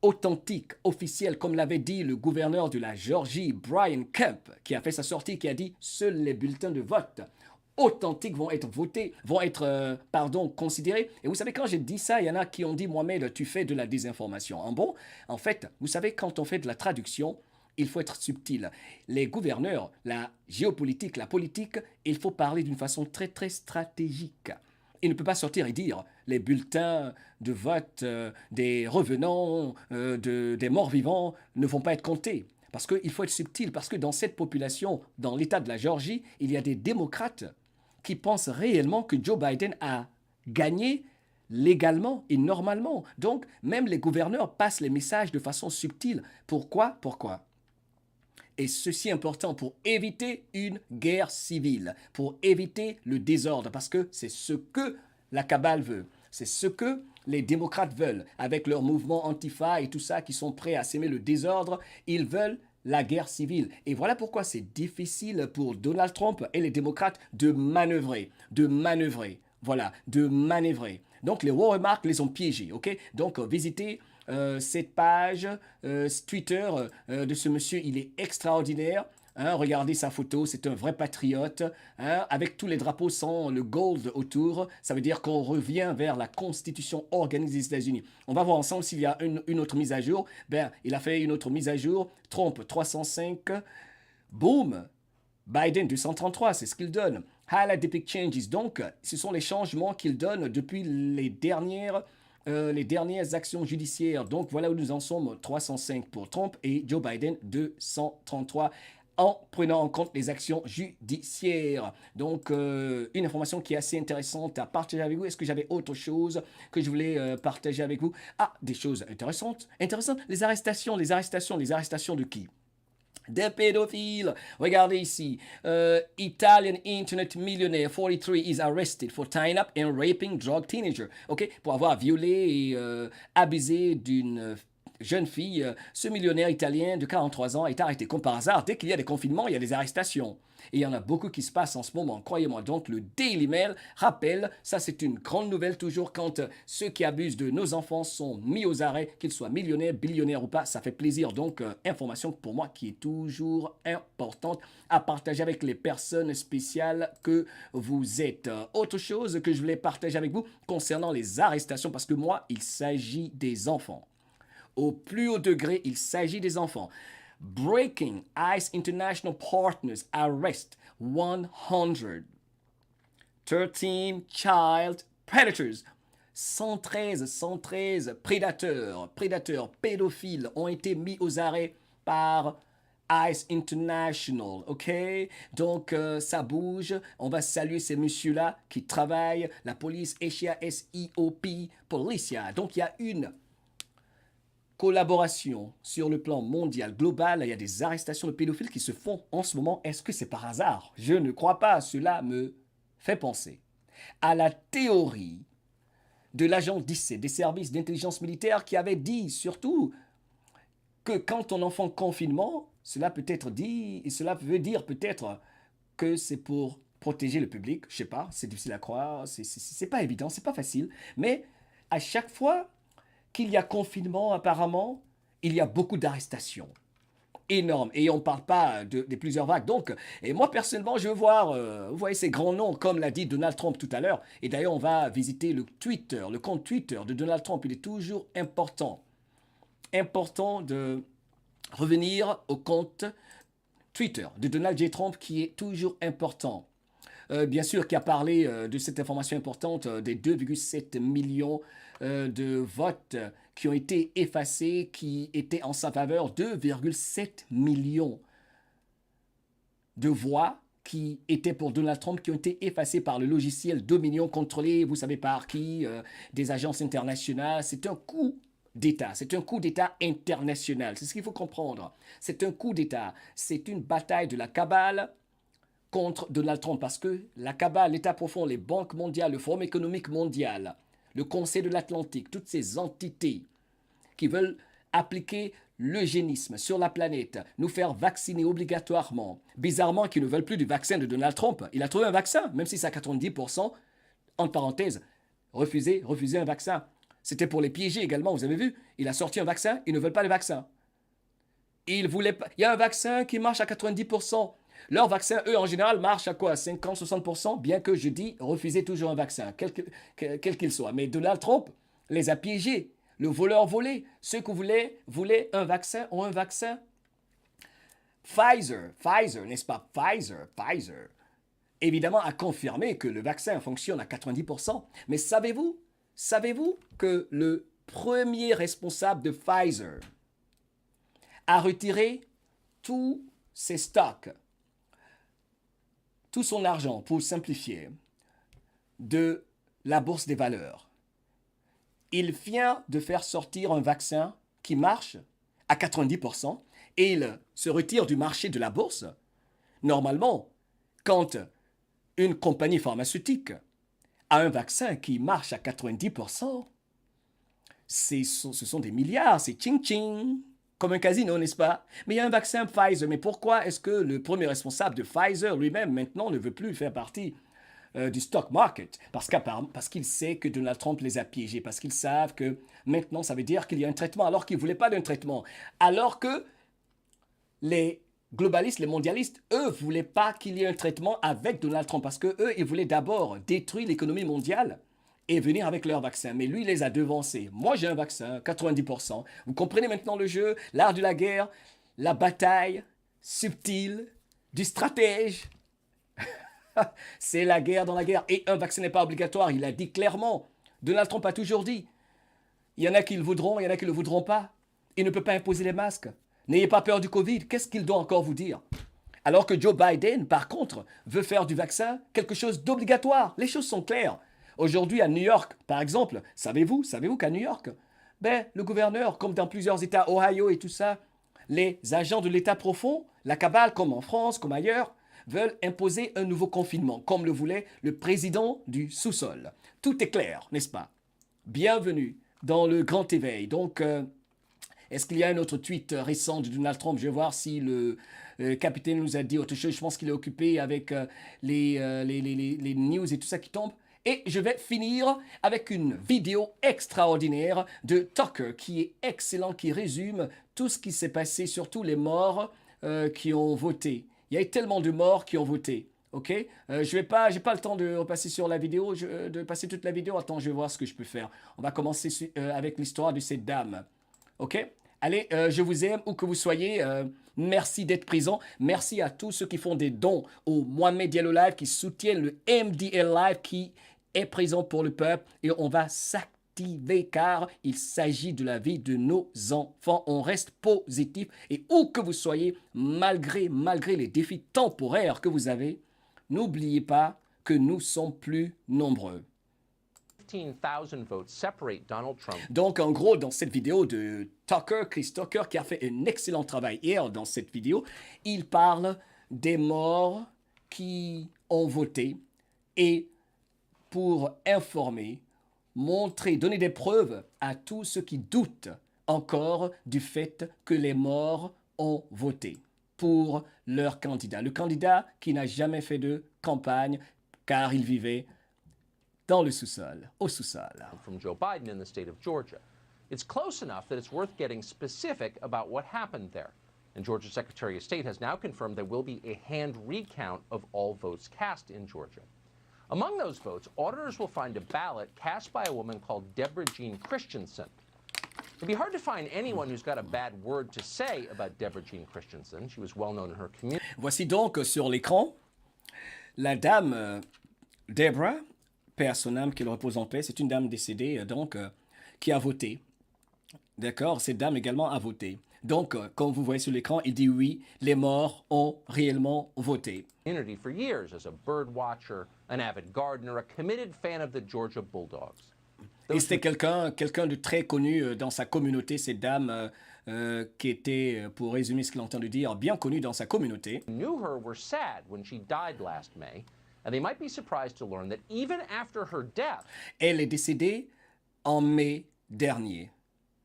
authentiques, officiels, comme l'avait dit le gouverneur de la Géorgie, Brian Kemp, qui a fait sa sortie, qui a dit « Seuls les bulletins de vote authentiques vont être votés, considérés. » Et vous savez, quand j'ai dit ça, il y en a qui ont dit « Mohamed, tu fais de la désinformation. » En fait, vous savez, quand on fait de la traduction, il faut être subtil. Les gouverneurs, la géopolitique, la politique, il faut parler d'une façon très, très stratégique. Il ne peut pas sortir et dire les bulletins de vote des revenants, des morts-vivants ne vont pas être comptés. Parce qu'il faut être subtil, parce que dans cette population, dans l'État de la Géorgie, il y a des démocrates qui pensent réellement que Joe Biden a gagné légalement et normalement. Donc, même les gouverneurs passent les messages de façon subtile. Pourquoi? Et ceci est important pour éviter une guerre civile, pour éviter le désordre, parce que c'est ce que la cabale veut. C'est ce que les démocrates veulent, avec leur mouvement Antifa et tout ça, qui sont prêts à s'aimer le désordre. Ils veulent la guerre civile. Et voilà pourquoi c'est difficile pour Donald Trump et les démocrates de manœuvrer. Voilà, de manœuvrer. Donc les watermarks les ont piégés, ok? Donc visitez cette page Twitter de ce monsieur, il est extraordinaire. Hein, regardez sa photo, c'est un vrai patriote, hein, avec tous les drapeaux sans le gold autour. Ça veut dire qu'on revient vers la Constitution organisée des États-Unis. On va voir ensemble s'il y a une autre mise à jour. Il a fait une autre mise à jour. Trump 305, boum, Biden 233, c'est ce qu'il donne. Highlight Epic Changes, donc ce sont les changements qu'il donne depuis les dernières actions judiciaires. Donc voilà où nous en sommes, 305 pour Trump et Joe Biden 233 en prenant en compte les actions judiciaires. Donc une information qui est assez intéressante à partager avec vous. Est-ce que j'avais autre chose que je voulais partager avec vous? Ah, des choses intéressantes. Les arrestations de qui? Des pédophiles. Regardez ici. Italian internet millionaire 43 is arrested for tying up and raping drug teenager. OK? Pour avoir violé et abusé d'une jeune fille. Ce millionnaire italien de 43 ans est arrêté. Comme par hasard, dès qu'il y a des confinements, il y a des arrestations. Et il y en a beaucoup qui se passent en ce moment, croyez-moi. Donc le Daily Mail rappelle, ça c'est une grande nouvelle toujours quand ceux qui abusent de nos enfants sont mis aux arrêts, qu'ils soient millionnaires, billionnaires ou pas, ça fait plaisir. Donc information pour moi qui est toujours importante à partager avec les personnes spéciales que vous êtes. Autre chose que je voulais partager avec vous concernant les arrestations, parce que moi, il s'agit des enfants. Au plus haut degré, il s'agit des enfants. Breaking ICE International Partners arrest 113 child predators. 113 prédateurs, pédophiles ont été mis aux arrêts par ICE International, ok? Donc, ça bouge. On va saluer ces messieurs-là qui travaillent. La police, SIOP, Policia. Donc, il y a une collaboration sur le plan mondial, global. Il y a des arrestations de pédophiles qui se font en ce moment. Est-ce que c'est par hasard? Je ne crois pas. Cela me fait penser à la théorie de l'agent d'ICE, des services d'intelligence militaire, qui avait dit surtout que quand on enfant confinement, cela veut dire peut-être que c'est pour protéger le public. Je sais pas, c'est difficile à croire, c'est pas évident, c'est pas facile. Mais à chaque fois qu'il y a confinement, apparemment, il y a beaucoup d'arrestations. Énorme. Et on ne parle pas des plusieurs vagues. Donc, et moi, personnellement, je veux voir, vous voyez ces grands noms, comme l'a dit Donald Trump tout à l'heure. Et d'ailleurs, on va visiter le compte Twitter de Donald Trump. Il est toujours important de revenir au compte Twitter de Donald J. Trump, qui est toujours important. Bien sûr, qui a parlé de cette information importante des 2,7 millions de votes qui ont été effacés, qui étaient en sa faveur, 2,7 millions de voix qui étaient pour Donald Trump, qui ont été effacées par le logiciel Dominion, contrôlé, vous savez par qui, des agences internationales. C'est un coup d'État, c'est un coup d'État international, c'est ce qu'il faut comprendre. C'est un coup d'État, c'est une bataille de la cabale contre Donald Trump, parce que la cabale, l'État profond, les banques mondiales, le Forum économique mondial, le Conseil de l'Atlantique, toutes ces entités qui veulent appliquer l'eugénisme sur la planète, nous faire vacciner obligatoirement, bizarrement qui ne veulent plus du vaccin de Donald Trump. Il a trouvé un vaccin, même si c'est à 90%, entre parenthèses, refuser un vaccin. C'était pour les piéger également, vous avez vu, il a sorti un vaccin, ils ne veulent pas le vaccin. Il y a un vaccin qui marche à 90%. Leur vaccin, eux, en général, marchent à quoi? 50-60%, bien que je dis refuser toujours un vaccin, quel qu'il soit. Mais Donald Trump les a piégés. Le voleur volé. Ceux qui voulaient un vaccin ont un vaccin. Pfizer, n'est-ce pas? Pfizer, évidemment, a confirmé que le vaccin fonctionne à 90%. Mais savez-vous que le premier responsable de Pfizer a retiré tous ses stocks, tout son argent, pour simplifier, de la bourse des valeurs. Il vient de faire sortir un vaccin qui marche à 90% et il se retire du marché de la bourse. Normalement, quand une compagnie pharmaceutique a un vaccin qui marche à 90%, ce sont des milliards, c'est ching-ching, comme un casino, n'est-ce pas? Mais il y a un vaccin Pfizer. Mais pourquoi est-ce que le premier responsable de Pfizer lui-même, maintenant, ne veut plus faire partie du stock market? Parce qu'il sait que Donald Trump les a piégés, parce qu'ils savent que maintenant, ça veut dire qu'il y a un traitement, alors qu'ils ne voulaient pas d'un traitement. Alors que les globalistes, les mondialistes, eux, ne voulaient pas qu'il y ait un traitement avec Donald Trump, parce qu'eux, ils voulaient d'abord détruire l'économie mondiale et venir avec leur vaccin. Mais lui, il les a devancés. Moi, j'ai un vaccin, 90%. Vous comprenez maintenant le jeu, l'art de la guerre, la bataille subtile du stratège. C'est la guerre dans la guerre. Et un vaccin n'est pas obligatoire, il a dit clairement. Donald Trump a toujours dit. Il y en a qui le voudront, il y en a qui ne le voudront pas. Il ne peut pas imposer les masques. N'ayez pas peur du Covid. Qu'est-ce qu'il doit encore vous dire? Alors que Joe Biden, par contre, veut faire du vaccin quelque chose d'obligatoire. Les choses sont claires. Aujourd'hui, à New York, par exemple, savez-vous qu'à New York, le gouverneur, comme dans plusieurs États, Ohio et tout ça, les agents de l'État profond, la cabale, comme en France, comme ailleurs, veulent imposer un nouveau confinement, comme le voulait le président du sous-sol. Tout est clair, n'est-ce pas? Bienvenue dans le grand éveil. Donc, est-ce qu'il y a un autre tweet récent de Donald Trump? Je vais voir si le capitaine nous a dit autre chose. Je pense qu'il est occupé avec les news et tout ça qui tombe. Et je vais finir avec une vidéo extraordinaire de Tucker qui est excellent, qui résume tout ce qui s'est passé, surtout les morts qui ont voté. Il y a eu tellement de morts qui ont voté. Ok, j'ai pas le temps de repasser sur la vidéo, de passer toute la vidéo. Attends, je vais voir ce que je peux faire. On va commencer avec l'histoire de cette dame. Ok, allez, je vous aime où que vous soyez. Merci d'être présent. Merci à tous ceux qui font des dons au Mohamed Diallo Live, qui soutiennent le MDL Live, qui est présent pour le peuple. Et on va s'activer car il s'agit de la vie de nos enfants. On reste positif. Et où que vous soyez, malgré les défis temporaires que vous avez, n'oubliez pas que nous sommes plus nombreux. 15,000 votes separate Donald Trump Donc, en gros, dans cette vidéo de Tucker, Chris Tucker, qui a fait un excellent travail hier dans cette vidéo, il parle des morts qui ont voté et pour informer, montrer, donner des preuves à tous ceux qui doutent encore du fait que les morts ont voté pour leur candidat. Le candidat qui n'a jamais fait de campagne car il vivait dans le sous-sol, au sous-sol. from Joe Biden in the state of Georgia. It's close enough that it's worth getting specific about what happened there. And Georgia's Secretary of State has now confirmed there will be a hand recount of all votes cast in Georgia. Among those votes, auditors will find a ballot cast by a woman called Deborah Jean Christensen. It'd be hard to find anyone who's got a bad word to say about Deborah Jean Christensen. She was well known in her community. Voici donc sur l'écran la dame Deborah, paix à son âme, qu'il repose en paix. C'est une dame décédée donc qui a voté. D'accord, cette dame également a voté. Donc, comme vous voyez sur l'écran, il dit oui, les morts ont réellement voté. For years as a bird watcher, an avid gardener, a committed fan of the Georgia Bulldogs. Et c'était quelqu'un de très connu dans sa communauté, cette dame qui était, pour résumer ce qu'il entend de dire, bien connue dans sa communauté. Knew her were sad when she died last May, and they might be surprised to learn that even after her death, Elle est décédée en mai dernier.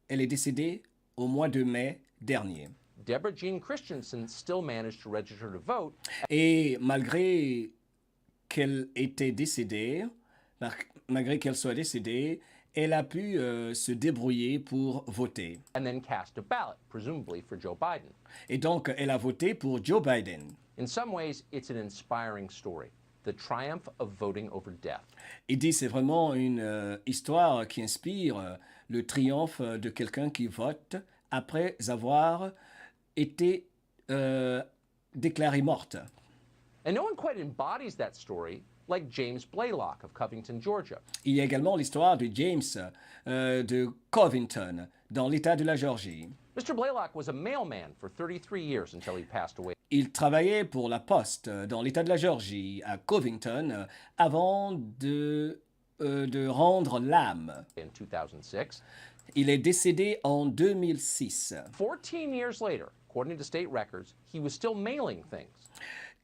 Elle est décédée au mois de mai dernier. Deborah Jean Christensen still managed to register to vote. Et malgré qu'elle était décédée, malgré qu'elle soit décédée, elle a pu se débrouiller pour voter. And then cast a ballot, presumably for Joe Biden. Et donc, elle a voté pour Joe Biden. In some ways, it's an inspiring story, the triumph of voting over death. Il dit c'est vraiment une histoire qui inspire le triomphe de quelqu'un qui vote après avoir été déclarée morte. And no one quite embodies that story like James Blaylock of Covington, Georgia. Il y a également l'histoire de James de Covington, dans l'État de la Géorgie. Mr. Blaylock was a mailman for 33 years until he passed away Il travaillait pour la poste dans l'État de la Géorgie, à Covington, avant de rendre l'âme. in 2006. Il est décédé en 2006. 14 years later, according to state records, he was still mailing things.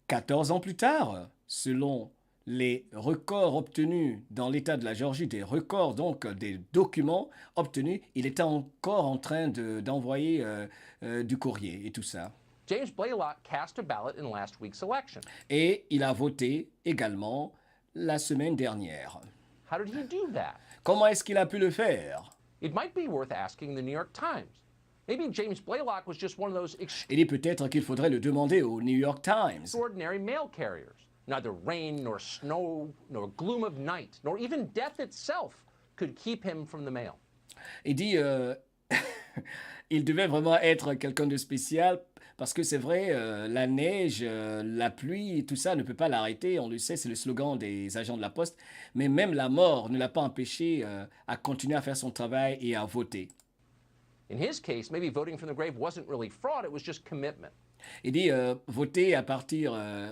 14 ans plus tard, selon les records obtenus dans l'État de la Géorgie, des records donc des documents obtenus, il était encore en train d'envoyer du courrier et tout ça. James Blaylock cast a ballot in last week's election. Et il a voté également la semaine dernière. How did he do that? Comment est-ce qu'il a pu le faire? It might be worth asking the New York Times. Maybe James Blaylock was just one of those Il dit peut-être qu'il faudrait le demander au New York Times. extraordinary mail carriers. Neither rain, nor snow, nor gloom of night, nor even death itself could keep him from the mail. Il dit il devait vraiment être quelqu'un de spécial parce que c'est vrai, la neige, la pluie, tout ça ne peut pas l'arrêter. On le sait, c'est le slogan des agents de la Poste. Mais même la mort ne l'a pas empêché à continuer à faire son travail et à voter. In his case, maybe voting from the grave wasn't really fraud, it was just commitment. Il dit voter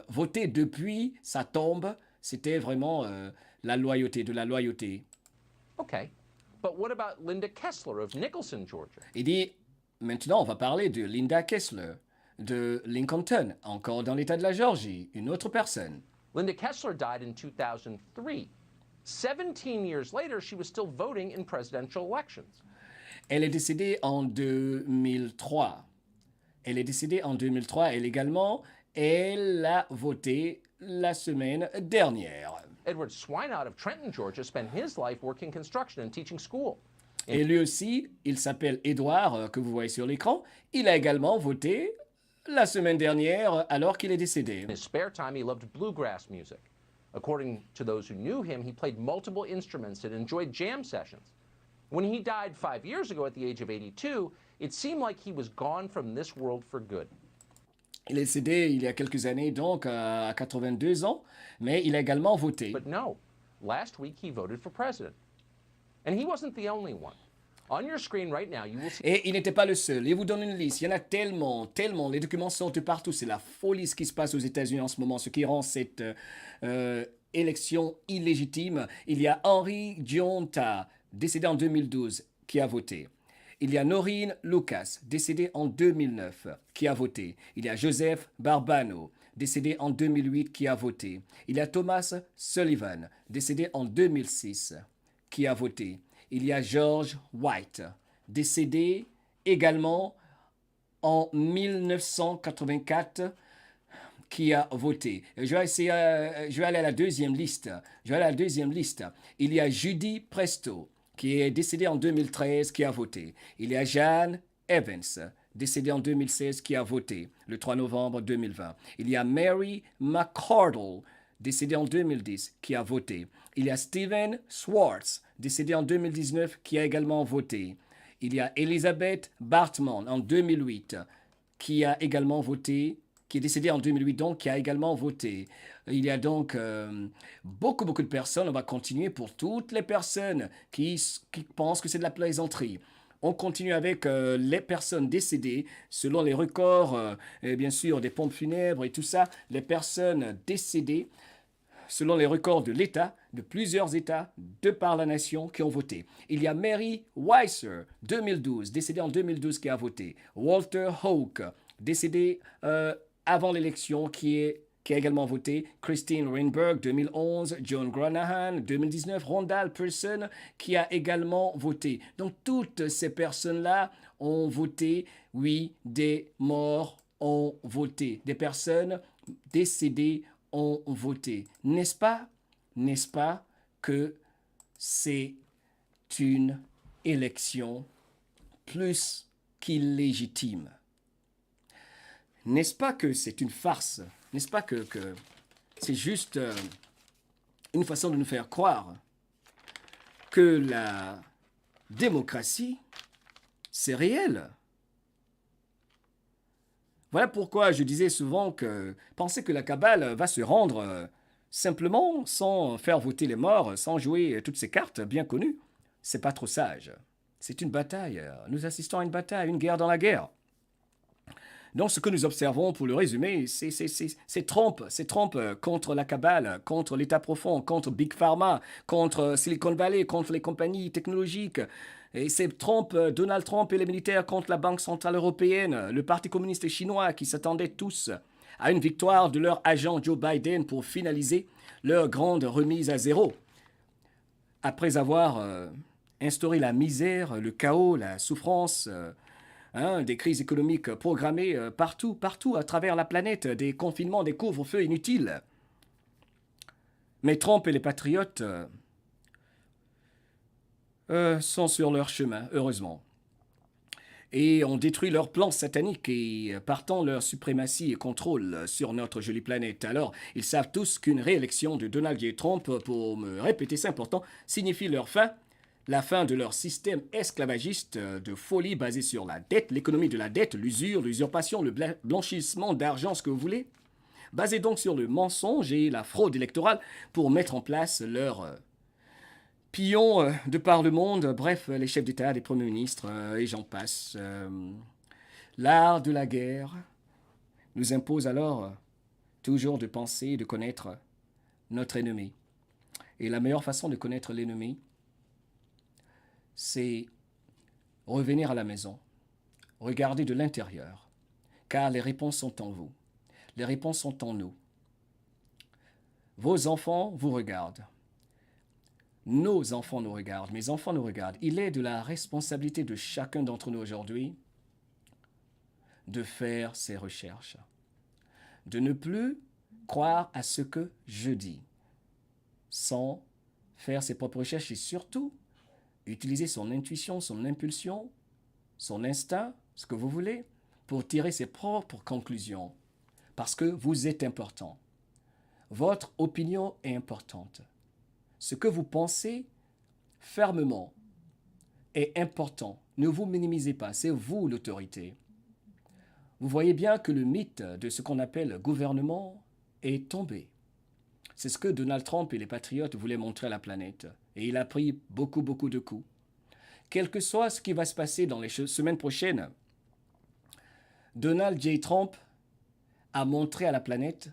voter depuis sa tombe, c'était vraiment de la loyauté. Okay, but what about Linda Kessler of Nicholson, Georgia? Il dit maintenant on va parler de Linda Kessler de Lincolnton, encore dans l'État de la Géorgie, une autre personne. Linda Kessler died in 2003. 17 years later, she was still voting in presidential elections. Elle est décédée en 2003. Elle également, elle a voté la semaine dernière. Edward Swinout of Trenton, Georgia, spent his life working construction and teaching school. Et lui aussi, il s'appelle Edouard, que vous voyez sur l'écran. Il a également voté la semaine dernière alors qu'il est décédé. In his spare time, he loved bluegrass music. According to those who knew him, he played multiple instruments and enjoyed jam sessions. When he died 5 years ago at the age of 82, it seemed like he was gone from this world for good. Il est décédé il y a quelques années, donc à 82 ans, mais il a également voté. But no, last week he voted for president. And he wasn't the only one. On your screen right now, you will see Et il n'était pas le seul. Il vous donne une liste. Il y en a tellement. Les documents sortent de partout. C'est la folie ce qui se passe aux États-Unis en ce moment, ce qui rend cette élection illégitime. Il y a Henry Gionta, décédé en 2012, qui a voté. Il y a Noreen Lucas, décédé en 2009, qui a voté. Il y a Joseph Barbano, décédé en 2008, qui a voté. Il y a Thomas Sullivan, décédé en 2006, qui a voté. Il y a George White, décédé également en 1984, qui a voté. Je vais aller à la deuxième liste. Il y a Judy Presto, qui est décédée en 2013, qui a voté. Il y a Jeanne Evans, décédée en 2016, qui a voté le 3 novembre 2020. Il y a Mary McCardle, décédée en 2010, qui a voté. Il y a Stephen Swartz, décédé en 2019, qui a également voté. Il y a Elizabeth Bartman en 2008, qui a également voté, qui est décédée en 2008, donc qui a également voté. Il y a donc beaucoup de personnes. On va continuer pour toutes les personnes qui pensent que c'est de la plaisanterie. On continue avec les personnes décédées selon les records, et bien sûr, des pompes funèbres et tout ça. Les personnes décédées selon les records de l'État, de plusieurs États, de par la nation, qui ont voté. Il y a Mary Weiser, 2012, décédée en 2012, qui a voté. Walter Hawke, décédé avant l'élection, qui a également voté. Christine Rainberg, 2011. John Granahan, 2019. Rondal Person, qui a également voté. Donc, toutes ces personnes-là ont voté. Oui, des morts ont voté. Des personnes décédées ont voté. N'est-ce pas que c'est une élection plus qu'illégitime? N'est-ce pas que c'est une farce? N'est-ce pas que c'est juste une façon de nous faire croire que la démocratie, c'est réel? Voilà pourquoi je disais souvent que penser que la cabale va se rendre simplement sans faire voter les morts, sans jouer toutes ces cartes bien connues, c'est pas trop sage. C'est une bataille. Nous assistons à une bataille, une guerre dans la guerre. Donc, ce que nous observons, pour le résumer, c'est Trump contre la cabale, contre l'État profond, contre Big Pharma, contre Silicon Valley, contre les compagnies technologiques. Et c'est Donald Trump et les militaires contre la Banque centrale européenne, le Parti communiste chinois qui s'attendaient tous à une victoire de leur agent Joe Biden pour finaliser leur grande remise à zéro. Après avoir instauré la misère, le chaos, la souffrance, des crises économiques programmées partout à travers la planète, des confinements, des couvre-feux inutiles. Mais Trump et les patriotes sont sur leur chemin, heureusement. Et ont détruit leur plan satanique et partant leur suprématie et contrôle sur notre jolie planète. Alors, ils savent tous qu'une réélection de Donald J. Trump, pour me répéter, c'est important, signifie leur fin, la fin de leur système esclavagiste de folie basé sur la dette, l'économie de la dette, l'usure, l'usurpation, le blanchissement d'argent, ce que vous voulez, basé donc sur le mensonge et la fraude électorale pour mettre en place leur pions de par le monde, bref, les chefs d'État, les premiers ministres, et j'en passe. L'art de la guerre nous impose alors toujours de penser et de connaître notre ennemi. Et la meilleure façon de connaître l'ennemi, c'est revenir à la maison, regarder de l'intérieur, car les réponses sont en vous, les réponses sont en nous. Vos enfants vous regardent. Nos enfants nous regardent, mes enfants nous regardent. Il est de la responsabilité de chacun d'entre nous aujourd'hui de faire ses recherches, de ne plus croire à ce que je dis, sans faire ses propres recherches et surtout utiliser son intuition, son impulsion, son instinct, ce que vous voulez, pour tirer ses propres conclusions, parce que vous êtes important. Votre opinion est importante. Ce que vous pensez fermement est important. Ne vous minimisez pas, c'est vous l'autorité. Vous voyez bien que le mythe de ce qu'on appelle gouvernement est tombé. C'est ce que Donald Trump et les patriotes voulaient montrer à la planète. Et il a pris beaucoup de coups. Quel que soit ce qui va se passer dans les semaines prochaines, Donald J. Trump a montré à la planète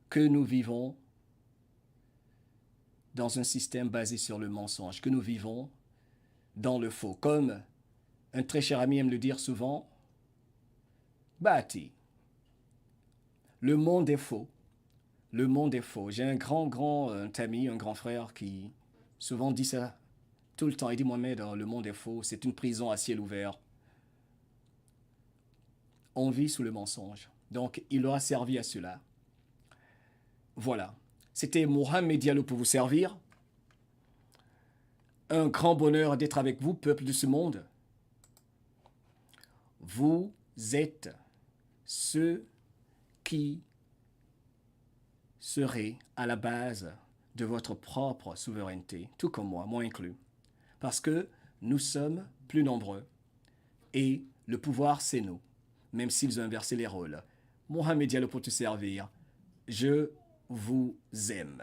que nous vivons dans un système basé sur le mensonge, que nous vivons dans le faux. Comme un très cher ami aime le dire souvent, Bati, le monde est faux. Le monde est faux. J'ai un grand ami, un grand frère qui souvent dit ça tout le temps. Il dit, Mohamed, le monde est faux, c'est une prison à ciel ouvert. On vit sous le mensonge. Donc, il aura servi à cela. Voilà. C'était Mohamed Diallo pour vous servir. Un grand bonheur d'être avec vous, peuple de ce monde. Vous êtes ceux qui seraient à la base de votre propre souveraineté, tout comme moi inclus. Parce que nous sommes plus nombreux et le pouvoir, c'est nous, même s'ils ont inversé les rôles. Mohamed Diallo pour te servir. Je vous aime.